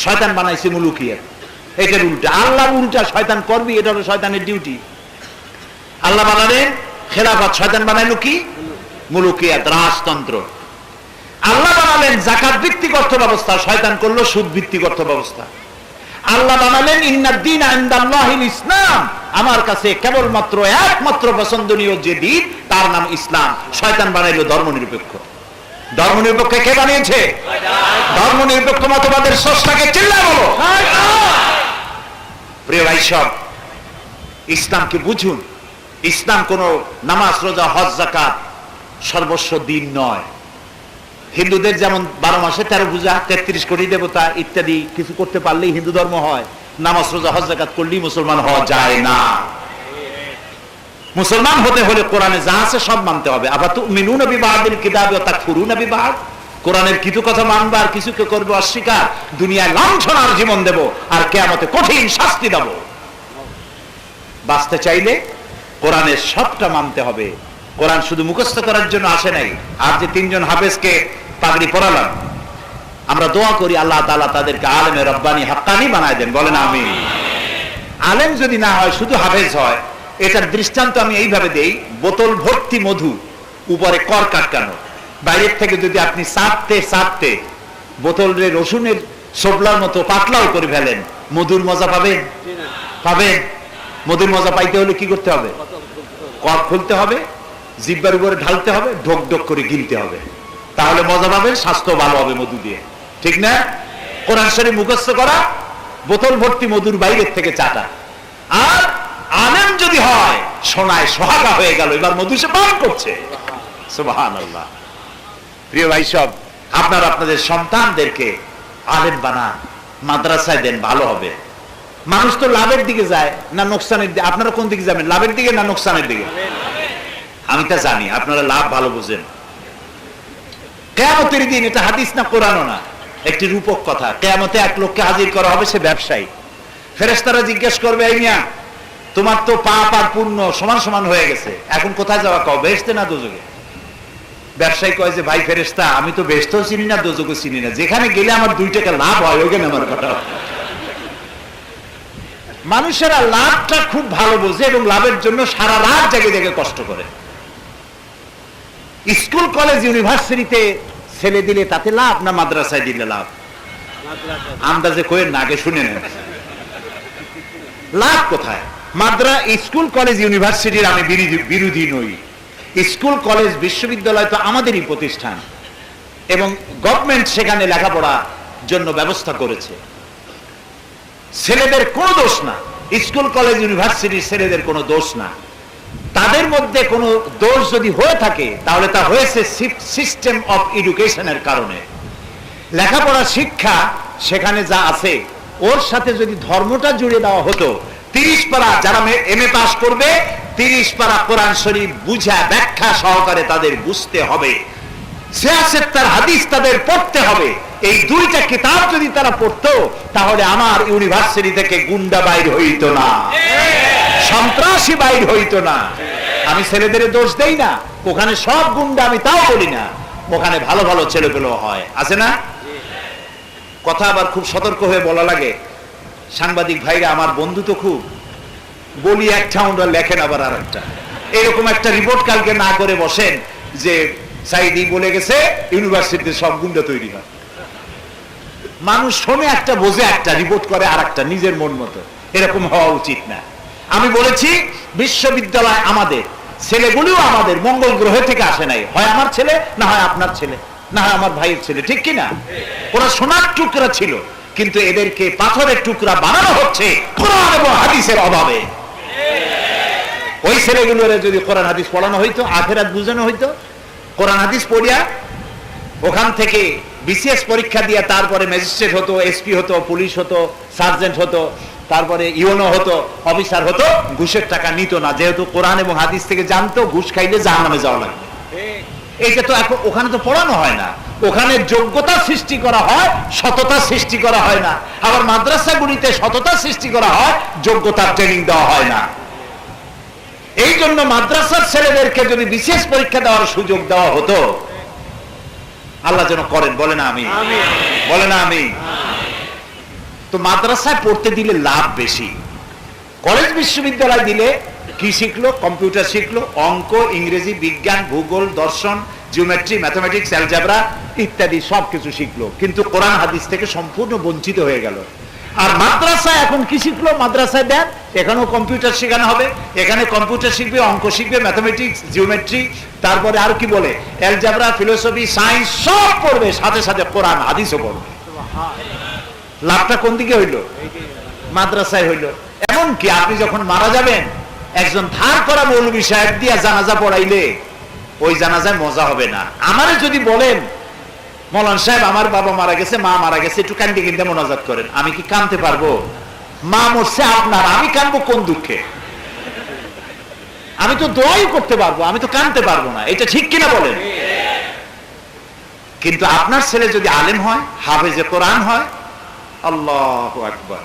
Speaker 1: শয়তান বানাইছে মুলুকিয়ত, এটার উল্টা। আল্লাহ উল্টা, শয়তান করবি, এটা হলো শয়তানের ডিউটি। আল্লাহ বানালেন খেলাফত, শয়তান বানাইলো কি? মুলুকিয়াত, রাজতন্ত্র। আল্লাহ বানালেন যাকাত ভিত্তিক অর্থ ব্যবস্থা, শয়তান করলো সুদ ভিত্তিক অর্থ ব্যবস্থা। আল্লাহ বানালেন ইন্নাদ-দীন ইনদাল্লাহিল ইসলাম, আমার কাছে কেবলমাত্র একমাত্র পছন্দনীয় যে দিন তার নাম ইসলাম। শয়তান বানাইলো ধর্ম নিরপেক্ষ। ধর্ম নিরপেক্ষ কে বানিয়েছে? ধর্ম নিরপেক্ষ মতবাদের স্রষ্টাকে চিল্লায় বলো। প্রিয় ভাই সব, ইসলামকে বুঝুন। ইসলাম কোন নামাজ, রোজা, হজ, যাকাত সর্বস্ব দিন নয়। হিন্দুদের যেমন 12 মাসে 13 পূজা, 33 কোটি দেবতা ইত্যাদি কিছু করতে পারলেই হিন্দু ধর্ম হয়। নামাজ, রোজা, হজ, যাকাত করলেই মুসলমান হওয়া যায় না। মুসলমান হতে হলে কোরআনে যা আছে সব মানতে হবে। আফাতুমিনুনা বিবাদিল কিতাবি ওয়া তাকফুরুনা বিবাদ, কোরআনের কিছু কথা মানবা আর কিছুকে করবে অস্বীকার। দুনিয়ায় লাঞ্ছনার জীবন দেব আর কিয়ামতে কঠিন শাস্তি দেব। বাঁচতে চাইলে কোরআনের সবটা মানতে হবে। কোরআন শুধু মুখস্থ করার জন্য আসে নাই। আর যে 3 জন হাফেজকে পাগড়ি পরালাম, আমরা দোয়া করি আল্লাহ তাআলা তাদেরকে আলেমে রব্বানি হাক্কানি বানায় দেন। বলেন আমিন। আলেম যদি না হয়, শুধু হাফেজ হয়, এটার দৃষ্টান্ত আমি এইভাবে দেই। বোতল ভর্তি মধু, উপরে কর কাটকানো। বাইরের থেকে যদি আপনি চাপতে চাপতে বোতলের রসুনের সোবলার মতো পাতলাও করে ফেলেন, মধুর মজা পাবেন? পাবেন। মধুর মজা পাইতে হলে কি করতে হবে? কর খুলতে হবে, জিহ্বার উপরে ঢালতে হবে, ঢোক ঢোক করে গিলতে হবে, তাহলে মজা পাবেন, স্বাস্থ্য ভালো হবে মধু দিয়ে। ঠিক না? কোরআন শরীফ মুখস্থ করা, বোতল ভর্তি মধুর বাইরের থেকে চাটা। আর আলেম যদি হয়, সোনায় সোহাগা হয়ে গেল, এবার মধু সে পান করছে। সুবহানাল্লাহ। প্রিয় ভাই সব, আপনারা আপনাদের সন্তানদেরকে আলেম বানান, মাদ্রাসায় দেন, ভালো হবে। মানুষ তো লাভের দিকে যায় না নোকসানের দিকে? আপনারা কোন দিকে যাবেন, লাভের দিকে না নোকসানের দিকে? আমি তা জানি, আপনারা লাভ ভালো বুঝেন। কিয়ামতের দিন, এটা হাদিস না কোরআনও না, একটি রূপক কথা। কিয়ামতে এক লোককে হাজির করা হবে, সে ব্যবসায়ী। ফেরেশতারা জিজ্ঞেস করবে, এই মিয়া, তোমার তো পাপ আর পুণ্য সমান সমান হয়ে গেছে, এখন কোথায় যাওয়া কও, বেহেশতে না দোজখে? ব্যবসায়ী কয় যে, ভাই ফেরেশতা, আমি তো বেহেশতেও চিনি না, দোজখও চিনি না, যেখানে গেলে আমার 2 টাকা লাভ হয় ওইখানে আমার কথা। মানুষেরা লাভটা খুব ভালো বোঝে এবং লাভের জন্য সারা রাত জেগে জেগে কষ্ট করে। স্কুল কলেজ ইউনিভার্সিটিতে ছেলে দিলে তাতে লাভ না মাদ্রাসায় দিলে লাভ? আন্দাজে কয়ে নাকে শুনে নেন লাভ কোথায়। স্কুল কলেজ ইউনিভার্সিটির আমি বিরোধী নই। স্কুল কলেজ বিশ্ববিদ্যালয় তো আমাদেরই প্রতিষ্ঠান এবং গভর্নমেন্ট সেখানে লেখাপড়ার জন্য ব্যবস্থা করেছে। ছেলেদের কোনো দোষ না, স্কুল কলেজ ইউনিভার্সিটির ছেলেদের কোনো দোষ না। তাদের মধ্যে কোনো দোষ যদি হয়ে থাকে তাহলে তা হয়েছে সিস্টেম অফ এডুকেশনের কারণে। লেখাপড়া শিক্ষা সেখানে যা আছে ওর সাথে যদি ধর্মটা জুড়ে দেওয়া হতো, 30 পারা যারা এমএ পাস করবে 30 পারা কোরআন শরীফ বুঝা ব্যাখ্যা সহকারে তাদের বুঝতে হবে, সিয়াসেত্তার হাদিস তাদের পড়তে হবে। এই দুইটা কিতাব যদি তারা পড়তো তাহলে আমার ইউনিভার্সিটি থেকে গুন্ডা বাইর হইতো না, সন্ত্রাসী বাইর হইতো না। আমি ছেলেদের দোষ দেই না, ওখানে সব গুন্ডা আমি তাও বলি না, ওখানে ভালো ভালো ছেলেগুলো হয়, আছে না? কথা আবার খুব সতর্ক হয়ে বলা লাগে। সাংবাদিক ভাইরা আমার বন্ধু তো খুব, বলি একটা ওরা লেখেন আবার আর একটা। এরকম একটা রিপোর্ট কালকে না করে বসেন যে সাইদি বলে গেছে ইউনিভার্সিটিতে সব গুন্ডা তৈরি হয়। মানুষ শোনে একটা, বোঝে একটা, রিপোর্ট করে আর একটা, নিজের মন মতো। এরকম হওয়া উচিত না। আমি বলেছি বিশ্ববিদ্যালয় আমাদের, ছেলেগুলিও আমাদের, মঙ্গল গ্রহ থেকে আসে নাই। হয় আমার ছেলে, না হয় আপনার ছেলে, না হয় আমার ভাইয়ের ছেলে, ঠিক কিনা? ওরা সোনার টুকরা ছিল, কিন্তু এদেরকে পাথরের টুকরা বানানো হচ্ছে কোরআন এবং হাদিসের অভাবে। ওই ছেলেগুলোর যদি কোরআন হাদিস পড়ানো হইতো, আখিরাত বুঝানো হইতো, কোরআন হাদিস পড়িয়া ওখান থেকে বিসিএস পরীক্ষা দিয়ে তারপরে ম্যাজিস্ট্রেট হতো, এসপি হতো, পুলিশ হতো, সার্জেন্ট হতো, তারপরে ইউনো হতো, অফিসার হতো, ঘুষের টাকা নিত না। যেহেতু কোরআন এবং হাদিস থেকে জানতো ঘুষ খাইলে জাহান্নামে যাওয়া লাগবে। এইটা তো এখন ওখানে তো পড়ানো হয় না। ওখানে যোগ্যতা সৃষ্টি করা হয়, সততা সৃষ্টি করা হয় না। আবার মাদ্রাসাগুলিতে সততা সৃষ্টি করা হয়, যোগ্যতার ট্রেনিং দেওয়া হয় না। এই জন্য মাদ্রাসার ছেলেদেরকে যদি বিশেষ পরীক্ষা দেওয়ার সুযোগ দেওয়া হতো, আল্লাহ যেন করেন, বলে না আমি, বলে না আমি। তো মাদ্রাসায় পড়তে দিলে লাভ বেশি। কলেজ বিশ্ববিদ্যালয় দিলে কি শিখলো? কম্পিউটার শিখলো, অঙ্ক, ইংরেজি, বিজ্ঞান, ভূগোল, দর্শন, জিওমেট্রি, ম্যাথমেটিক্স, অ্যালজেব্রা ইত্যাদি সবকিছু শিখলো, কিন্তু কোরআন হাদিস থেকে সম্পূর্ণ বঞ্চিত হয়ে গেল। আর মাদ্রাসায় এখন কি শিখলো? মাদ্রাসায় দেন, এখানেও কম্পিউটার শেখানো হবে, এখানে কম্পিউটার শিখবে, অঙ্ক শিখবে, ম্যাথমেটিক্স, জিওমেট্রি, তারপরে আর কি বলে অ্যালজেব্রা, ফিলোসফি, সায়েন্স সব পড়বে, সাথে সাথে কোরআন হাদিসও পড়বে। লাভটা কোন দিকে হইল? মাদ্রাসায় হইল। এমনকি আপনি যখন মারা যাবেন, একজন ধার করা মৌলভী সাহেব দিয়া জানাজা পড়াইলে ওই জানাজায় মজা হবে না। আমারে যদি বলেন মৌলানা সাহেব আমার বাবা মারা গেছে, মা মারা গেছে, একটু কান্দে কিনতে মোনাজাত করেন, আমি কি কানতে পারবো? মা মরছে আপনার, আমি কানবো কোন দুঃখে? আমি তো দোয়াই করতে পারবো, আমি তো কানতে পারবো না। এটা ঠিক কিনা বলেন? কিন্তু আপনার ছেলে যদি আলেম হয়, হাফেজে কোরআন হয়, আল্লাহু আকবার।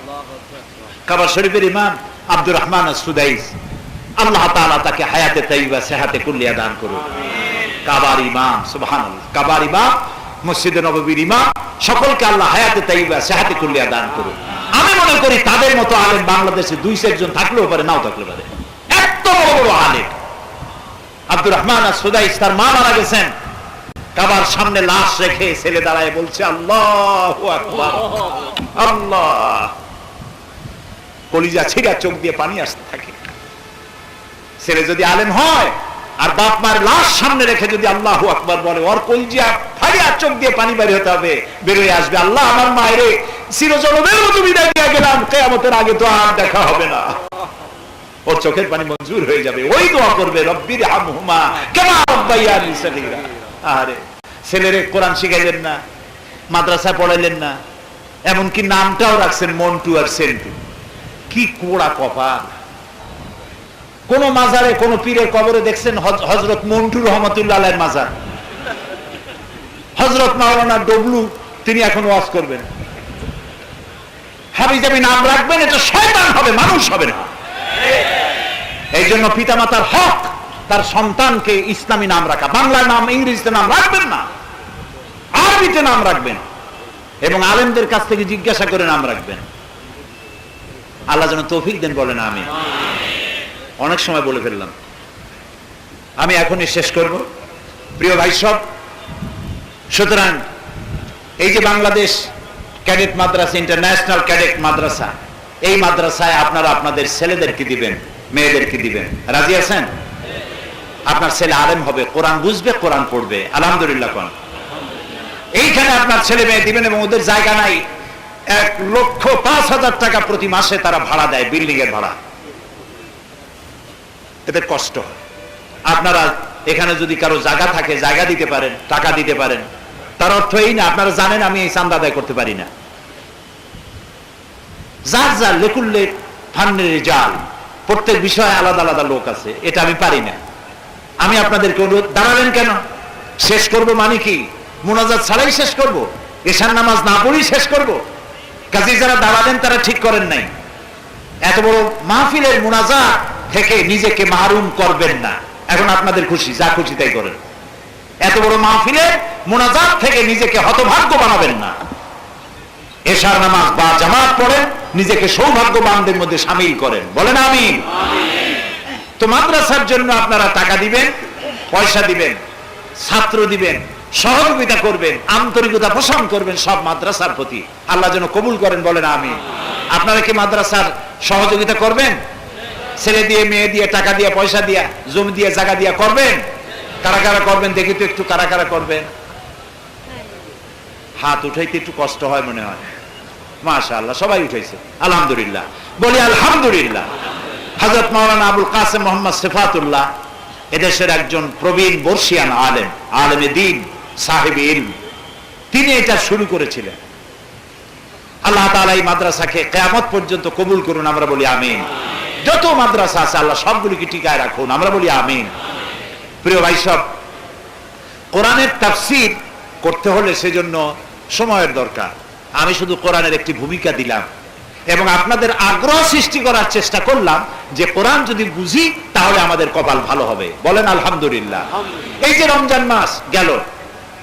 Speaker 1: কাবা শরীফের ইমাম আব্দুর রহমান আস-সুদাইস, আল্লাহ তাআলা তাকে হায়াতে তাইয়্যিবা সেহাতে কুল্লিয়া দান করুন। কাবার ইমাম, সুবহানাল্লাহ, কাবার ইমাম, মসজিদে নববীর ইমাম, সকলকে আল্লাহ হায়াতে তাইয়্যিবা সেহাতে কুল্লিয়া দান করুন। আমি মনে করি তাদের মতো আলেম বাংলাদেশে 2-4 জন থাকলেও পারে, নাও থাকলে পারে। এত বড় বড় আলেম। আব্দুর রহমান আস-সুদাইস, তার মা মারা গেছেন, কাবার সামনে লাশ রেখে ছেলে দাঁড়ায় বলছে আল্লাহু আকবার, আল্লাহ। কলিজা ছিঁড়া চোখ দিয়ে পানি আসতে থাকে। ছেলে যদি আলেম হয় আর বাপ মার লাশ সামনে রেখে যদি আল্লাহু আকবার বলে, ওর কলিজা ফাড়িয়া চোখ দিয়ে পানি বের হতে হবে, বের হয়ে আসবে, আল্লাহ আমার মায়েরে চিরজনমের মতো বিদায় দিয়ে গেলাম, কিয়ামতের আগে তো আর দেখা হবে না। ওর চোখের পানি মঞ্জুর হয়ে যাবে। ওই দোয়া করবে, রব্বির হামহুমা কামা রাব্বায়ানি সগীরা। আরে ছেলেরে কোরআন শিখাইলেন না, মাদ্রাসায় পড়াইলেন না, এমনকি নামটাও রাখছেন মন্টু আর সেন্টু। কি কোড়া কপাল। কোন মাজারে, কোন পীরের কবরে দেখছেন হযরত মন্টু রহমাতুল্লাহ আলাইহির মাজার? হযরত মাওলানা ডবলু তিনি এখন ওয়াজ করবেন, হাবিজাবি নাম রাখবেন, এটা শয়তান হবে, মানুষ হবে না। এই জন্য পিতামাতার হক তার সন্তানকে ইসলামী নাম রাখা। বাংলা নাম, ইংরেজিতে নাম রাখবেন না, আরবিতে নাম রাখবেন এবং আলেমদের কাছ থেকে জিজ্ঞাসা করে নাম রাখবেন। আল্লাহ যেন তৌফিক দেন, বলেন আমি। অনেক সময় বলে ফেললাম, আমি এখনই শেষ করব। প্রিয় ভাই সব, সুতরাং এই যে বাংলাদেশ ক্যাডেট মাদ্রাসা, ইন্টারন্যাশনাল ক্যাডেট মাদ্রাসা, এই মাদ্রাসায় আপনারা আপনাদের ছেলেদেরকে দিবেন, মেয়েদেরকে দিবেন। রাজি আছেন? আপনার ছেলে আলেম হবে, কোরআন বুঝবে, কোরআন পড়বে। আলহামদুলিল্লাহ কোন এইখানে আপনার ছেলে মেয়ে দিবেন, এবং ওদের জায়গা নাই। 1,05,000 টাকা প্রতি মাসে তারা ভাড়া দেয়, বিল্ডিং এর ভাড়া। এদের কষ্ট হয়। আপনারা এখানে যদি কারো জায়গা থাকে, জায়গা দিতে পারেন, টাকা দিতে পারেন। তার অর্থ এই না, আপনারা জানেন আমি এই চান্দা আদায় করতে পারি না। যার যার লেকুল্লে ফান্নের জাল, প্রত্যেক বিষয়ে আলাদা আলাদা লোক আছে, এটা আমি পারি না। আমি আপনাদেরকে অনুরোধ, দাঁড়ালেন কেন? শেষ করব মানে কি? মুনাজাত ছাড়াই শেষ করব? এশার নামাজ না পড়েই শেষ করব? কাজে যারা দাঁড়ালেন তারা ঠিক করেন নাই। এত বড় মাহফিলের মুনাজাত থেকে নিজেকে মাহরুম করবেন না। এখন আপনাদের খুশি, যা খুশি তাই করেন। এত বড় মাহফিলের মুনাজাত থেকে নিজেকে হতভাগ্য বানাবেন না। এশার নামাজ বা জামাত পড়েন, নিজেকে সৌভাগ্যবানদের মধ্যে শামিল করেন, বলেন আমিন। তো মাদ্রাসার জন্য আপনারা টাকা দিবেন, পয়সা দিবেন, ছাত্র দিবেন, সহযোগিতা করবেন, আন্তরিকতা পোষণ করবেন সব মাদ্রাসার প্রতি। আল্লাহ যেন কবুল করেন, বলেন আমিন। আপনারা কি মাদ্রাসার সহযোগিতা করবেন? ছেলে দিয়ে, মেয়ে দিয়ে, টাকা দিয়ে, পয়সা দিয়ে, জমি দিয়ে, জায়গা দিয়ে করবেন? কারা কারা করবেন দেখি তো একটু, কারা কারা করবেন? হাত উঠাইতে একটু কষ্ট হয় মনে হয়। মাশাআল্লাহ, সবাই উঠাইছে, আলহামদুলিল্লাহ। বলি আলহামদুলিল্লাহ। হযরত মাওলানা আবুল কাসেম মোহাম্মদ সিফাতুল্লাহ এদেশের একজন প্রবীণ বর্ষিয়ান আলেম, আলেমে দ্বীন, সাহেবে ইলম, তিনি এটা শুরু করেছিলেন। আল্লাহ তাআলা এই মাদ্রাসাকে কিয়ামত পর্যন্ত কবুল করুন, আমরা বলি আমিন। যত মাদ্রাসা আছে আল্লাহ সবগুলিকে টিকায় রাখুন, আমরা বলি আমিন। প্রিয় ভাই সব, কোরআনের তাফসীর করতে হলে সেজন্য সময়ের দরকার। আমি শুধু কোরআনের একটি ভূমিকা দিলাম এবং আপনাদের আগ্রহ সৃষ্টি করার চেষ্টা করলাম যে কোরআন যদি বুঝি তাহলে আমাদের কপাল ভালো হবে, বলেন আলহামদুলিল্লাহ। এই যে রমজান মাস গেল,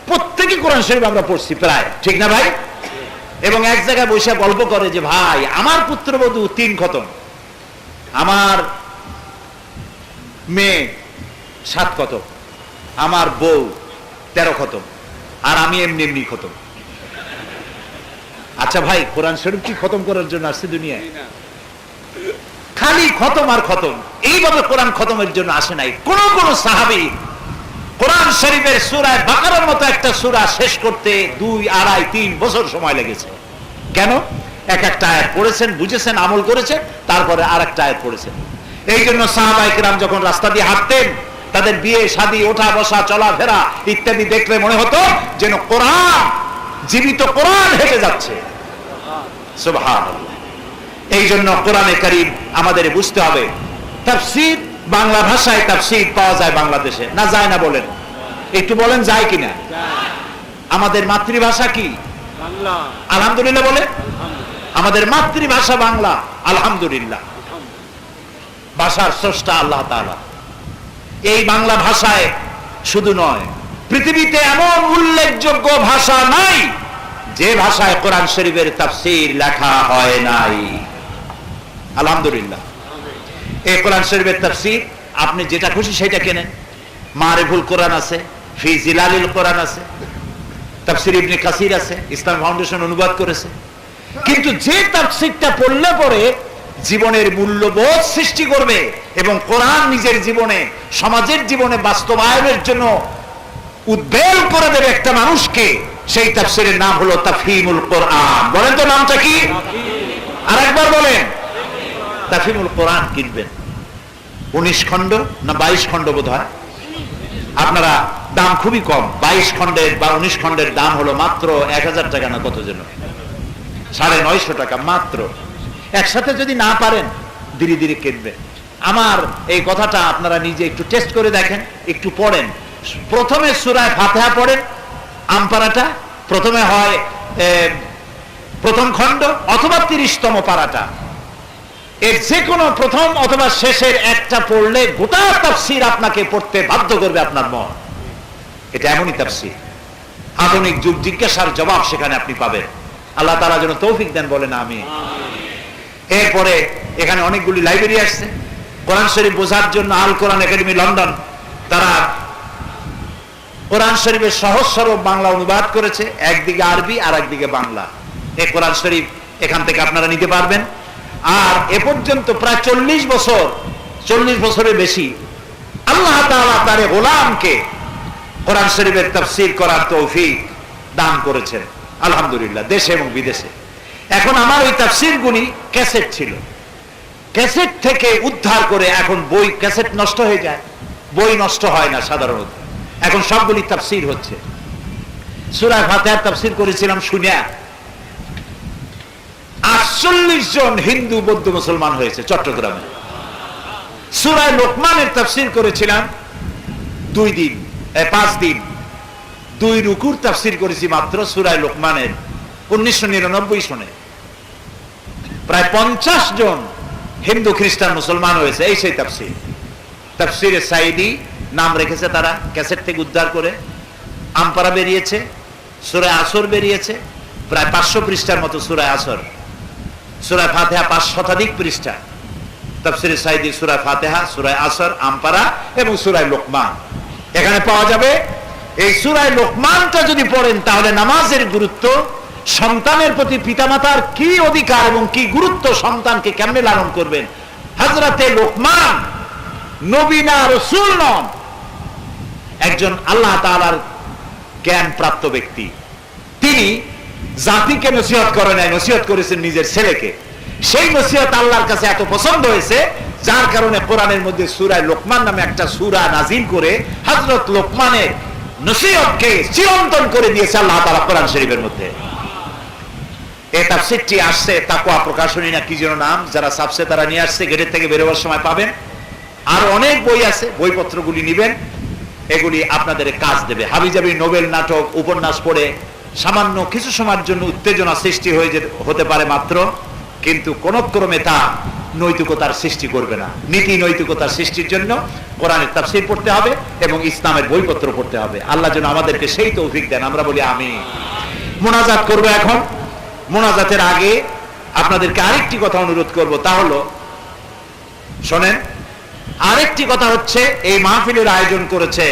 Speaker 1: প্রত্যেকে কোরআন শরীফ আমরা পড়ছি প্রায়, ঠিক না ভাই? এবং এক জায়গায় বসে গল্প করে যে ভাই আমার পুত্রবধূ 3 খতম, আমার মেয়ে 7 খতম, আমার বউ 13 খতম, আর আমি এমনি এমনি খতম। আচ্ছা ভাই, কোরআন শরীফ কি খতম করার জন্য আসছে দুনিয়ায়? খালি খতম আর খতম, এইভাবে কোরআন খতমের জন্য আসে নাই। কোন কোন সাহাবী কোরআন শরীফের সূরা বাকারার মতো একটা সূরা শেষ করতে 2, 2.5, 3 বছর সময় লেগেছে। কেন? এক একটা আয়াত পড়েছেন, বুঝেছেন, আমল করেছেন, তারপরে আর একটা আয়াত পড়েছেন। এই জন্য সাহাবায়ে কেরাম যখন রাস্তা দিয়ে হাঁটতেন, তাদের বিয়ে শাদী, ওঠা বসা, চলাফেরা ইত্যাদি দেখলে মনে হতো যেন কোরআন, জীবিত কোরআন হেঁটে যাচ্ছে। সুবহানাল্লাহ। এই জন্য কোরআনে কারীম আমাদের বুঝতে হবে। তাফসীর, বাংলা ভাষায় তাফসীর পাওয়া যায় বাংলাদেশে, না যায় না? বলেন একটু, বলেন যায় কিনা? আমাদের মাতৃভাষা কি? বাংলা। আলহামদুলিল্লাহ বলে। আমাদের মাতৃভাষা বাংলা, আলহামদুলিল্লাহ। ভাষার স্রষ্টা আল্লাহ তাআলা। এই বাংলা ভাষায় শুধু নয়, পৃথিবীতে এমন উল্লেখযোগ্য ভাষা নাই যে ভাষায় কোরআন শরীফের তাফসীর লেখা হয় নাই। আলহামদুলিল্লাহ। এই কোরআন শরীফের তাফসীর আপনি যেটা খুশি সেটা কেনেন। মারিফুল কোরআন আছে, ফি জিলালিল কোরআন আছে, তাফসীর ইবনে কাসির আছে, ইসলাম ফাউন্ডেশন অনুবাদ করেছে। কিন্তু যে তাফসীরটা পড়লে পরে জীবনের মূল্যবোধ সৃষ্টি করবে এবং কোরআন নিজের জীবনে, সমাজের জীবনে বাস্তবায়নের জন্য উদ্বেল করে দেবে একটা মানুষকে, সেই তাফসীরের নাম হলো তাফহিমুল কোরআন। বলেন তো নামটা কি? আরেকবার বলেন। তাফহিমুল কোরআন কিনবেন। 19 খণ্ড না 22 খণ্ড বোধ হয়। আপনারা, দাম খুবই কম। 22 খণ্ডের বা 19 খণ্ডের দাম হলো মাত্র 1000 টাকা না কত যেন, 950 টাকা মাত্র। একসাথে যদি না পারেন ধীরে ধীরে কিনবেন। আমার এই কথাটা আপনারা নিজে একটু টেস্ট করে দেখেন, একটু পড়েন। প্রথমে সূরা ফাতিহা পড়েন, আমপারাটা প্রথমে হয় প্রথম খণ্ড অথবা 30তম পারাটা, এর যে কোনো প্রথম অথবা শেষের একটা পড়লে গোটা তাফসীর আপনাকে পড়তে বাধ্য করবে আপনার মন। এটা এমনই তাফসীর, আধুনিক যুগ জিজ্ঞাসার জবাব সেখানে আপনি পাবেন। আল্লাহ তাআলা যেন তৌফিক দেন, বলেন আমিন। এরপরে এখানে অনেকগুলি লাইব্রেরি আসছে কোরআন শরীফ বোঝার জন্য। আল কোরআন একাডেমি লন্ডন, তারা কোরআন শরীফের সহজ সরল বাংলা অনুবাদ করেছে, একদিকে আরবি আর একদিকে বাংলা। এই কোরআন শরীফ এখান থেকে আপনারা নিতে পারবেন। আর এ পর্যন্ত প্রায় 40 বছরের বেশি আল্লাহ তাআলা তার গোলামকে কোরআন শরীফের তাফসীর করার তৌফিক দান করেছেন আলহামদুলিল্লাহ, দেশে এবং বিদেশে। এখন আমার ওই তাফসীরগুলি ক্যাসেট ছিল, ক্যাসেট থেকে উদ্ধার করে এখন বই, ক্যাসেট নষ্ট হয়ে যায়, বই নষ্ট হয় না সাধারণত, এখন সবগুলি তাফসীর হচ্ছে। সূরা ফাতিহার তাফসীর করেছিলাম শুনিয়া 48 জন হিন্দু বৌদ্ধ মুসলমান হয়েছে চট্টগ্রামে। সূরা লোকমানের তাফসীর করেছিলাম 5 দিন, 2 রুকুর তাফসীর করেছি মাত্র সূরা লোকমানের 1999 সনে। প্রায় 50 জন হিন্দু খ্রিস্টান মুসলমান হয়েছে এই সেই তাফসীর। তাফসীরে সাইদি নাম রেখেছে তারা, ক্যাসেট থেকে উদ্ধার করে। আমপারা বেরিয়েছে, সূরা আসর বেরিয়েছে, প্রায় 500 পৃষ্ঠার মতো সূরা আসর। সূরা ফাতিহা 5 শতাধিক পৃষ্ঠা, তাফসীরে সাইদি সূরা ফাতিহা, সূরা আসর, আমপারা এবং সূরা লোকমান এখানে পাওয়া যাবে। এই সূরা লোকমানটা যদি পড়েন তাহলে নামাজের গুরুত্ব, সন্তানের প্রতি পিতামাতার কি অধিকার এবং কি গুরুত্ব, সন্তানকে কেমনে লালন করবেন। হযরতে লোকমান নবী না রাসূল নন, একজন আল্লাহ তাআলার জ্ঞান প্রাপ্ত ব্যক্তি। তিনি জাতিকে নসিহত করে নাই, নসিহত করেছেন নিজের ছেলেকে। সেই নসিহত আল্লাহর কাছে এত পছন্দ হয়েছে, যার কারণে কোরআনের মধ্যে সূরা লোকমান নামে একটা সূরা নাজিল করে হযরত লোকমানের নসিহতকে চিরন্তন করে দিয়েছে আল্লাহ তাআলা কোরআন শরীফের মধ্যে। এই তাফসীরটি আসছে তাকওয়া প্রকাশনী না কি যেন নাম, যারা ছাপছে তারা নিয়ে আসছে, গেটের থেকে বেরোবার সময় পাবেন। আর অনেক বই আছে, বইপত্রগুলি নিবেন, এগুলি আপনাদের কাজ দেবে। হাবিজাবি নোবেল, নাটক, উপন্যাস পড়ে সামান্য কিছু সময়ের জন্য উত্তেজনা সৃষ্টি হতে পারে মাত্র, কিন্তু কোন ক্রমে তা নৈতিকতার সৃষ্টি করবে না। নীতি নৈতিকতার সৃষ্টির জন্য কোরআনের তাফসীর পড়তে হবে এবং ইসলামের বইপত্র পড়তে হবে। আল্লাহ যেন আমাদেরকে সেই তৌফিক দেন, আমরা বলি আমিন। মোনাজাত করব এখন। মোনাজাতের আগে আপনাদেরকে আরেকটি কথা অনুরোধ করব, তা হলো শোনেন। আরেকটি কথা হচ্ছে, এই মাহফিলের আয়োজন করেছে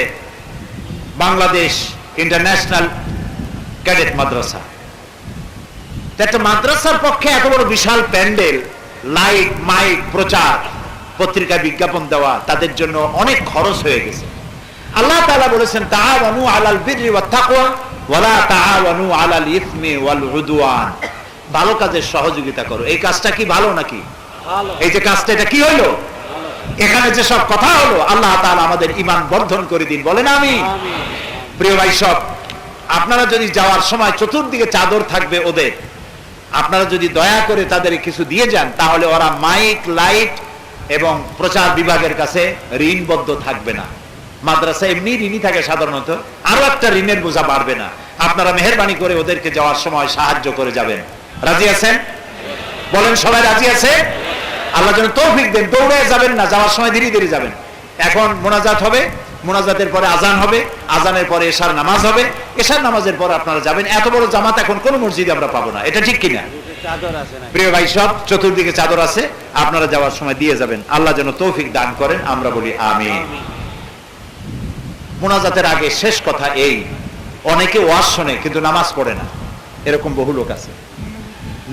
Speaker 1: বাংলাদেশ ইন্টারন্যাশনাল ক্যাডেট মাদ্রাসা। একটা মাদ্রাসার পক্ষে এত বড় বিশাল প্যান্ডেল, লাইট, মাইক, প্রচার, পত্রিকায় বিজ্ঞাপন দেওয়া, তাদের জন্য অনেক খরচ হয়ে গেছে। আল্লাহ তাআলা বলেছেন তাআওয়ানু আলাল বিররি ওয়াত তাকওয়া ওয়ালা তাআওয়ানু আলাল ইসমি ওয়াল উদওয়ান। ভালো কাজের সহযোগিতা করো। এই কাজটা কি ভালো নাকি? ভালো। এই যে কাজটা, এটা কি হলো? এখানে যে সব কথা হলো, আল্লাহ তাআলা আমাদের ঈমান বর্ধন করে দিন, বলেন আমিন। প্রিয় ভাই সব, আপনারা যদি যাওয়ার সময় চতুর্দিকে চাদর থাকবে ওদের, আপনারা যদি দয়া করে তাদের কিছু দিয়ে যান, তাহলে ওরা মাইক, লাইট এবং প্রচার বিভাগের কাছে ঋণবদ্ধ থাকবে না। মাদ্রাসা এমনি ঋণী থাকে সাধারণত, আরো একটা ঋণের বোঝা বাড়বে না। আপনারা মেহেরবানি করে ওদেরকে যাওয়ার সময় সাহায্য করে যাবেন। রাজি আছেন? বলেন সবাই রাজি আছে? আল্লাহ যেন তৌফিক দেন। দৌড়ে যাবেন না, যাওয়ার সময় ধীরে ধীরে যাবেন। এখন মোনাজাত হবে, মোনাজাতের পরে আজান হবে, আজানের পরে এশার নামাজ হবে, এশার নামাজের পরে আপনারা যাবেন। এত বড় জামাত এখন কোন মসজিদে আমরা পাবো না, এটা ঠিক কিনা? প্রিয় ভাই সব, চতুর্দিকে চাদর আছে, আপনারা যাওয়ার সময় দিয়ে যাবেন। আল্লাহ যেন তৌফিক দান করেন, আমরা বলি আমিন। মোনাজাতের আগে শেষ কথা এই, অনেকে ওয়াজ শোনে কিন্তু নামাজ পড়ে না, এরকম বহু লোক আছে।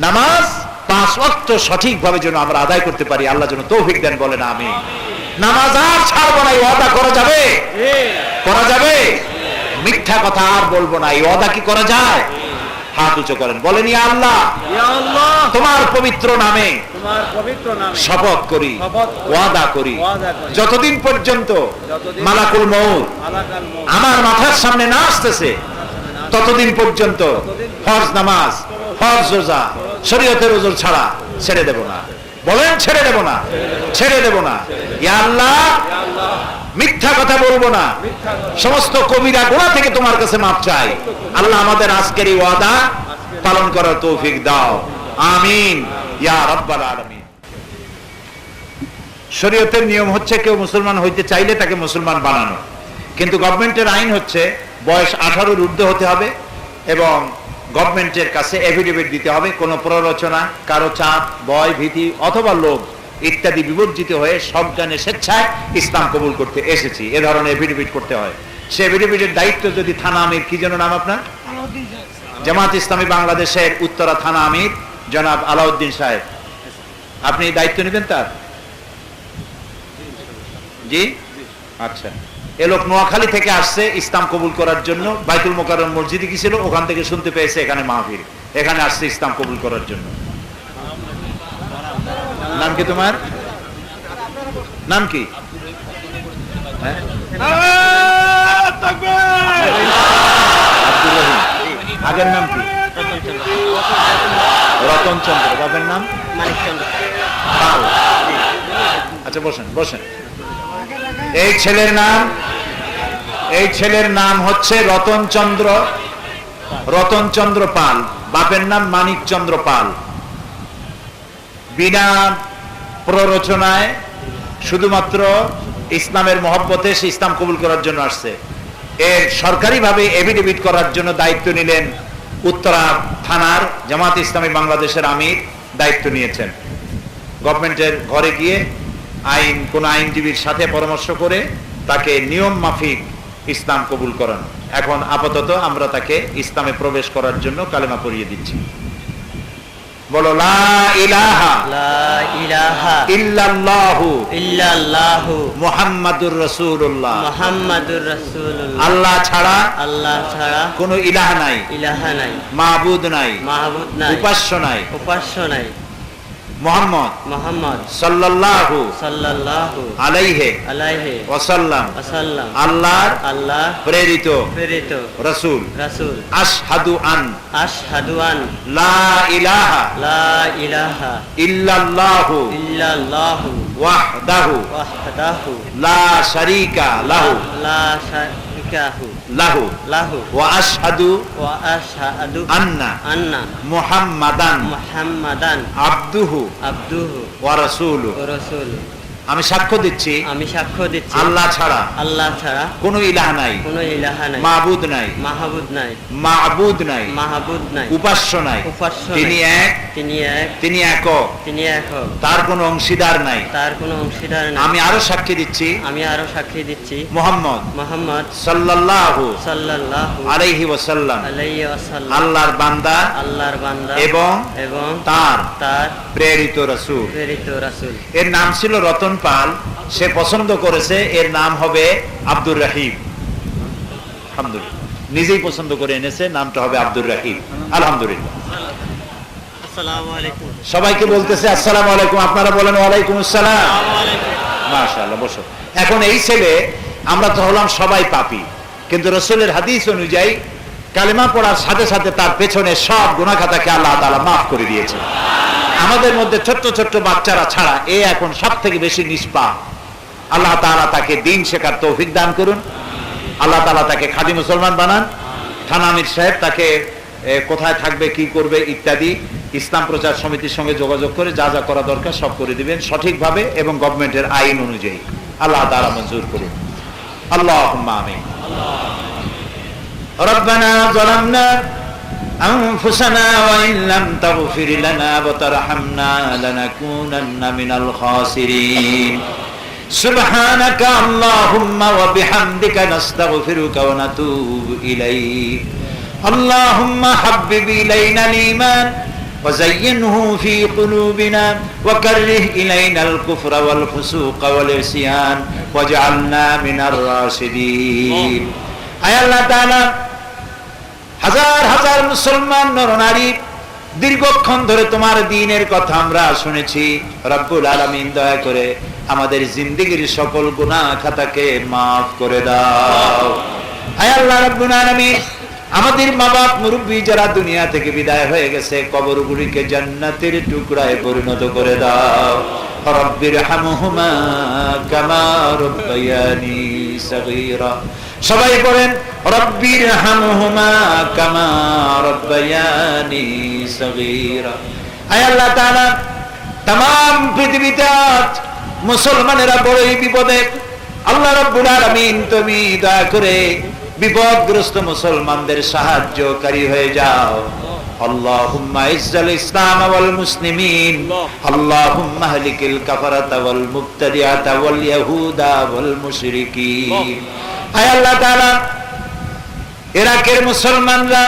Speaker 1: নামাজ 5 ওয়াক্ত সঠিকভাবে যেন আমরা আদায় করতে পারি, আল্লাহ যেন তৌফিক দেন, বলেন আমিন। নামাজ আর ছাড়বো না, এই ওয়াদা করা যাবে? করা যাবে? মিথ্যা কথা আর বলবো না, এই ওয়াদা কি করা যায়? হাত উঁচু করেন, বলেন ইয়া আল্লাহ, তোমার পবিত্র নামে শপথ করি, ওয়াদা করি, যতদিন পর্যন্ত মালাকুল মউত আমার মাথার সামনে না আসতেছে, ততদিন পর্যন্ত ফরজ নামাজ, ফরজ রোজা, শরীয়তের ওজর ছাড়া ছেড়ে দেব না। বলেন ছেড়ে দেব না, ছেড়ে দেব না। ইয়া আল্লাহ, মিথ্যা কথা বলবো না, সমস্ত কবিরা গুনাহ থেকে তোমার কাছে মাপ চাই। আল্লাহ আমাদের আজকের এই ওয়াদা পালন করার তৌফিক দাও, আমিন ইয়া রাব্বাল আলামিন। শরীয়তের নিয়ম হচ্ছে, কেউ মুসলমান হইতে চাইলে তাকে মুসলমান বানানো, কিন্তু গভর্নমেন্টের আইন হচ্ছে বয়স 18-র ঊর্ধ্বে হতে হবে এবং গভর্নমেন্টের কাছে এফিডেভিট দিতে হবে, কোনো প্ররোচনা, কারো চাপ, ভয়, ভীতি অথবা লোভ ইত্যাদি বিবর্জিত হয়ে সজ্ঞানে স্বেচ্ছায় ইসলাম কবুল করতে এসেছি, এ ধরনের এফিডেভিট করতে হয়। সে এফিডেভিটের দায়িত্ব যদি থানা আমির, কি যেন নাম আপনার? জামাত ইসলামী বাংলাদেশের উত্তরা থানা আমির জনাব আলাউদ্দিন সাহেব, আপনি দায়িত্ব নেবেন তার? জি, আচ্ছা। এ লোক নোয়াখালী থেকে আসছে ইসলাম কবুল করার জন্য, বাইতুল মোকাররম মসজিদে গিয়েছিল, ওখান থেকে শুনতে পেয়েছে এখানে মাহফিল, এখানে আসছে ইসলাম কবুল করার জন্য। নাম কি তোমার? নাম কি? হ্যাঁ? আব্দুর রহিম। আগের নাম কি? রতন চন্দ্র। বাবার নাম? পাল। আচ্ছা, বসেন বসেন। এই ছেলের নাম হচ্ছে রতন চন্দ্র পাল। বাপের নাম মানিক চন্দ্র পাল। বিনা প্ররোচনায় শুধুমাত্র ইসলামের মহব্বতে সে ইসলাম কবুল করার জন্য আসছে। এর সরকারিভাবে এফিডেভিট করার জন্য দায়িত্ব নিলেন উত্তরা থানার জামাত ইসলামী বাংলাদেশের আমির, দায়িত্ব নিয়েছেন। গভর্নমেন্টের ঘরে গিয়ে কোন আইনজীবীর সাথে পরামর্শ করে তাকে নিয়ম মাফিক ইসলাম কবুল করানো। এখন আপাতত আমরা তাকে ইসলামে প্রবেশ করার জন্য কালেমা পড়িয়ে দিচ্ছি। বলো লা ইলাহা ইল্লাল্লাহু মুহাম্মাদুর রাসূলুল্লাহ। আল্লাহ ছাড়া কোনো ইলাহা নাই, মাবুদ নাই, উপাস্য নাই। মুহাম্মদ সাল্লাল্লাহু আলাইহি ওয়াসাল্লাম আল্লাহর প্রেরিত রাসূল। আশহাদু আন লা ইলাহা ইল্লাল্লাহু ওয়াহদাহু লা শারীকা লাহু ওয়া আশহাদু আন্না মুহাম্মাদান আবদুহু ওয়া রাসূলুহু। আমি সাক্ষ্য দিচ্ছি আল্লাহ ছাড়া কোনো ইলাহা নাই, মাবুদ নাই, উপাস্য নাই। তিনি একক, তার কোনো অংশীদার নাই। আমি আরো সাক্ষী দিচ্ছি মুহাম্মদ সাল্লাল্লাহু আলাইহি ওয়াসাল্লাম আল্লাহর বান্দা এবং তার প্রেরিত রাসূল। এর নাম ছিল রতন পাল। সে পছন্দ করেছে এর নাম হবে আব্দুর রহিম। আলহামদুলিল্লাহ, নিজেই পছন্দ করে এনেছে, নামটা হবে আব্দুর রহিম। আলহামদুলিল্লাহ। সবাইকে বলতেছে আসসালামু আলাইকুম, আপনারা বলেন ওয়ালাইকুম আসসালাম। মাশাআল্লাহ, বসো। এখন এই ছেলে, আমরা তো হলাম সবাই পাপী, কিন্তু রাসূলের হাদিস অনুযায়ী কালেমা পড়ার সাথে সাথে তার পেছনে সব গুনাহ খাতাকে আল্লাহ তাআলা মাফ করে দিয়েছে। আমাদের মধ্যে ছোট্ট ছোট্ট বাচ্চারা ছাড়া এ এখন সব থেকে বেশি নিষ্পাপ। আল্লাহ তাআলা তাকে দ্বীন শেখার তৌফিক দান করুন। আল্লাহ তাআলা তাকে খাঁটি মুসলমান বানান। থানা আমির সাহেব তাকে কোথায় থাকবে, কি করবে ইত্যাদি ইসলাম প্রচার সমিতির সঙ্গে যোগাযোগ করে যা যা করা দরকার সব করে দিবেন সঠিকভাবে এবং গভর্নমেন্টের আইন অনুযায়ী। আল্লাহ তাআলা মঞ্জুর করুন। আল্লাহুম্মা আমিন। রব্বানা যালামনা أنفسنا وإن لم تغفر لنا وترحمنا لنكونن من الخاسرين سبحانك اللهم وبحمدك نستغفرك ونتوب إليك اللهم حبب إلينا الإيمان وزينه في قلوبنا وكره إلينا الكفر والفسوق والعصيان واجعلنا من الراشدين أي الله تعالى হাজার হাজার মুসলমান নরনারী দীর্ঘক্ষণ ধরে তোমার দ্বীনের কথা আমরা শুনেছি। রব্বুল আলামিন দয়া করে আমাদের জিন্দেগীর সকল গুনাহ খাতাকে maaf করে দাও। হে আল্লাহ রাব্বুল আলামিন, আমাদের মা বাপ মুরব্বি যারা দুনিয়া থেকে বিদায় হয়ে গেছে, কবরগুলিকে জান্নাতের টুকরায় পরিণত করে দাও। রব্বির হামহুমা কামা রাব্বায়ানি সগীরা। সবাই বলেন রব্বির হামহুমা কামা রাব্বায়ানি সগীরা। হে আল্লাহ তাআলা, तमाम পৃথিবীতে মুসলমানেরা বড়ই বিপদে। আল্লাহ রাব্বুল আলামিন, তুমি দয়া করে বিপদগ্রস্ত মুসলমানদের সাহায্যকারী হয়ে যাও। আল্লাহুম্মা ইজ্জাল ইসলাম ওয়াল মুসলিমিন, আল্লাহুম্মা আহলিকিল কাফারাতা ওয়াল মুবতাদিআতা ওয়াল ইয়াহুদা ওয়াল মুশরিকিন। আয় আল্লাহ তাআলা, ইরাকের মুসলমানরা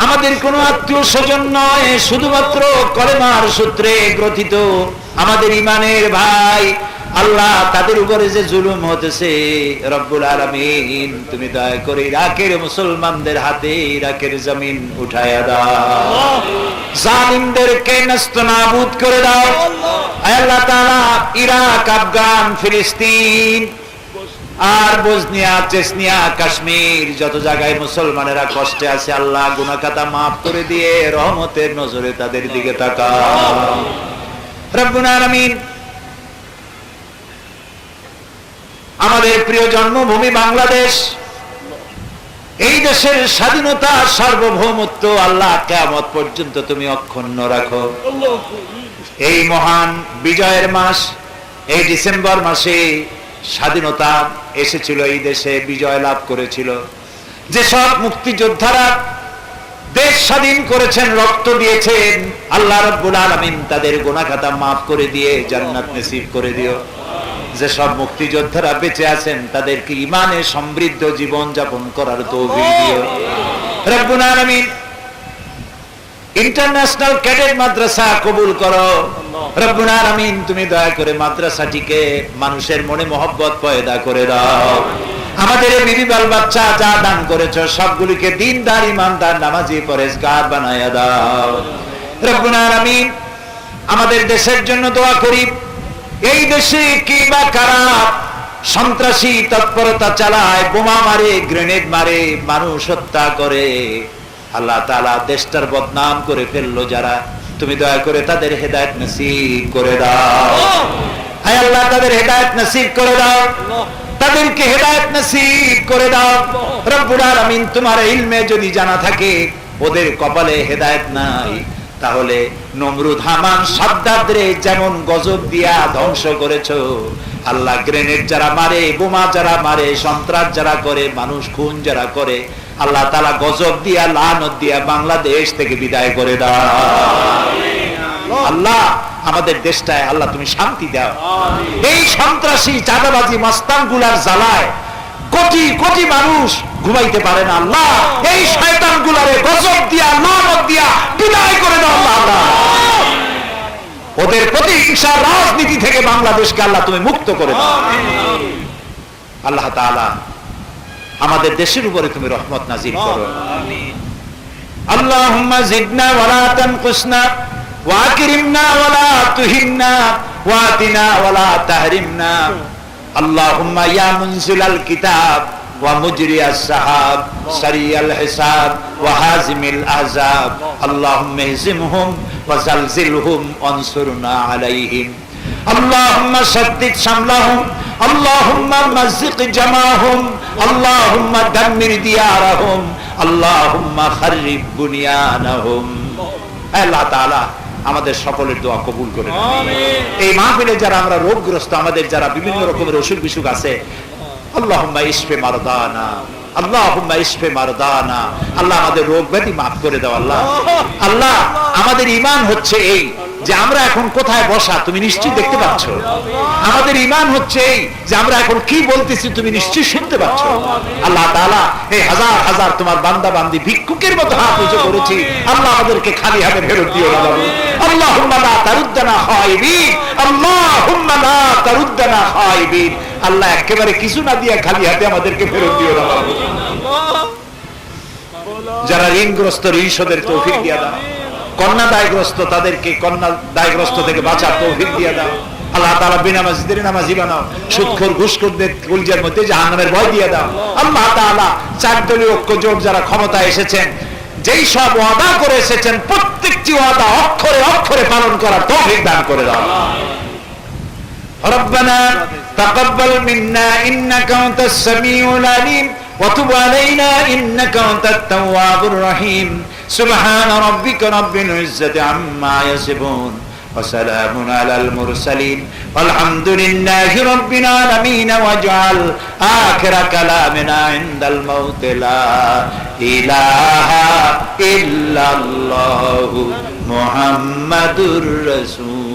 Speaker 1: আমাদের কোনো আত্মীয় স্বজন নয়, শুধুমাত্র কলেমার সূত্রে গ্রথিত আমাদের ইমানের ভাই। আল্লাহ, তাদের উপরে যে জুলুম হতেছে, রব্বুল আলামিন তুমি দয়া করে ইরাকের মুসলমানদের হাতে ইরাকের জমিন উঠায়া দাও, জালিমদেরকে নেস্তনাবুদ করে দাও। আয় আল্লাহ তাআলা, ইরাক, আফগান, ফিলিস্তিন আর বসনিয়া, চেচনিয়া, কাশ্মীর, যত জায়গায় মুসলমানেরা কষ্টে আছে, আল্লাহ গুনাহ খাতা মাফ করে দিয়ে রহমতের নজরে তাদের দিকে তাকাও রব্বুল আলামিন। আমাদের প্রিয় জন্মভূমি বাংলাদেশ, এই দেশের স্বাধীনতা, সার্বভৌমত্ব আল্লাহ কিয়ামত পর্যন্ত তুমি অক্ষুণ্ণ রাখো। এই মহান বিজয়ের মাস, এই ডিসেম্বর মাসে স্বাধীনতা এসেছিল, এই দেশে বিজয় লাভ করেছিল। যেসব মুক্তিযোদ্ধারা দেশ স্বাধীন করেছেন, রক্ত দিয়েছেন, আল্লাহ রাব্বুল আলামিন তাদের গুনাহ খাতা মাফ করে দিয়ে জান্নাত নসিব করে দিও। যেসব মুক্তিযোদ্ধারা বেঁচে আছেন তাদেরকে ঈমানে সমৃদ্ধ জীবন যাপন করার তৌফিক দিও রব্বুল আলামিন। ইন্টারন্যাশনাল ক্যাডেট মাদ্রাসা কবুল করো রব্বুল আলামিন। তুমি দয়া করে মাদ্রাসাটিকে মানুষের মনে মহব্বত পয়দা করে দাও। আমাদের এই বিবি বাল বাচ্চা যা দান করেছো সবগুলিকে দ্বীনদার, ঈমানদার, নামাজি, পরেজগার বানায়া দাও রব্বুল আলামিন। আমাদের দেশের জন্য দোয়া করি। এই দেশে কি বা কারা সন্ত্রাসী তৎপরতা চালায়, বোমা মারে, গ্রেনেড মারে, মানুষ হত্যা করে, আল্লাহ তাআলা দেশটার বদনাম করে ফেললো যারা, তুমি দয়া করে তাদের হেদায়েত নসিব করে দাও। হায় আল্লাহ, তাদের হেদায়েত নসিব করে দাও, তাদেরকে হেদায়েত নসিব করে দাও রব্বুল আলামিন। তোমার ইলমে যদি জানা থাকে ওদের কপালে হেদায়েত নাই, তাহলে নমরুদ, হামান, সাদ্দাদরে যেমন গজব দিয়া ধ্বংস করেছো, আল্লাহ গ্রেনেড যারা মারে, বোমা যারা মারে, সন্ত্রাস যারা করে, মানুষ খুন যারা করে, আল্লাহ তাআলা গজব দিয়া, লানত দিয়া বাংলাদেশ থেকে বিদায় করে দাও। আল্লাহ, আমাদের দেশটায় আল্লাহ তুমি শান্তি দাও। এই সন্ত্রাসী, চাঁদাবাজি, মাস্তানগুলার জ্বালায় কোটি কোটি মানুষ ঘুমাইতে পারে না। আল্লাহ, এই শয়তানগুলারে গজব দিয়া, লানত দিয়া বিদায় করে দাও আল্লাহ। ওদের প্রতিহিংসা রাজনীতি থেকে বাংলাদেশকে আল্লাহ তুমি মুক্ত করে দাও। আল্লাহ তাআলা, আমাদের দেশের উপরে তুমি রহমত নাযিল করো। আল্লাহুম্মা জিদনা ওয়ালা তানকুসনা ওয়া আকরিমনা ওয়ালা তুহিন্না ওয়া আতিনা ওয়ালা তাহরিমনা। আল্লাহুম্মা ইয়া মুনজিলাল কিতাব ওয়া মুজরিয়াস সাহাব সারিয়াল হিসাব ওয়া হাজিমিল আহজাব, আল্লাহুম্মা ইহজিমহুম ওয়া জালজিলহুম ওয়ানসুরনা আলাইহিম। আল্লাহুম্মা সাদ্দিদ শামলাহুম, আল্লাহুম্মা মাযিক জামাহুম, আল্লাহুম্মা দাম্মির দিয়ারাহুম, আল্লাহুম্মা খাররিব বুনিয়ানাহুম। আল্লাহ তাআলা আমাদের সকলের দোয়া কবুল করে নাও। আমিন। এই মাহফিলে যারা আমরা রোগগ্রস্ত, আমাদের যারা বিভিন্ন রকমের অসুখ বিসুখ আছে, আল্লাহুম্মা ইশফি মারদানা, আল্লাহুম্মা ইশফি মারদানা। আল্লাহ আমাদের রোগ ব্যাধি মাফ করে দাও আল্লাহ। আল্লাহ, আমাদের ঈমান হচ্ছে এই যে আমরা এখন কোথায় বসা তুমি নিশ্চয় দেখতে পাচ্ছ। আমাদের ঈমান হচ্ছে এই যে আমরা এখন কি বলতেছি তুমি নিশ্চয় শুনতে পাচ্ছ। আল্লাহ তাআলা, এই হাজার হাজার তোমার বান্দা বান্দি ভিক্ষুকের মতো হাত উঁচু করেছি, আল্লাহ আমাদেরকে খালি হাতে ফেরত দিও না। আল্লাহুম্মা লা তারুদ্দানা খায়বিন, আল্লাহুম্মা লা তারুদ্দানা খায়বিন। আল্লাহ, একেবারে কিছু না দিয়ে খালি হাতে আমাদেরকে ফেরত দিও না। যারা ঋণগ্রস্ত, ঋণ শোধের তৌফিক দিয়ে দাও। কন্যা দায়গ্রস্ত, তাদেরকে কন্যা দায়গ্রস্ত থেকে বাঁচার তৌফিক দিয়ে দাও। আল্লাহ তাআলা বেনামাজিদের নামাজি বানাও, সুদখোর ঘুষখোরদের কলজার মধ্যে জাহান্নামের ভয় দিয়ে দাও। আল্লাহ তাআলা, চার দলীয় ঐক্য জোট যারা ক্ষমতায় এসেছেন, যেই সব ওয়াদা করে এসেছেন প্রত্যেকটি ওয়াদা অক্ষরে অক্ষরে পালন করার তৌফিক দান করে দাও। রব্বানা তাকাব্বাল মিন্না ইন্নাকা আনতাস সামিউল আলিম ওয়া তুব আলাইনা ইন্নাকা আনতাত তাওয়াবুর রহিম। সুবহান রাব্বিকা রাব্বিল ইজ্জাতি আম্মা ইয়াসিফুন وسلام على المرسلين والحمد لله رب العالمين واجعل آخر كلامنا عند الموت لا إله إلا الله محمد رسول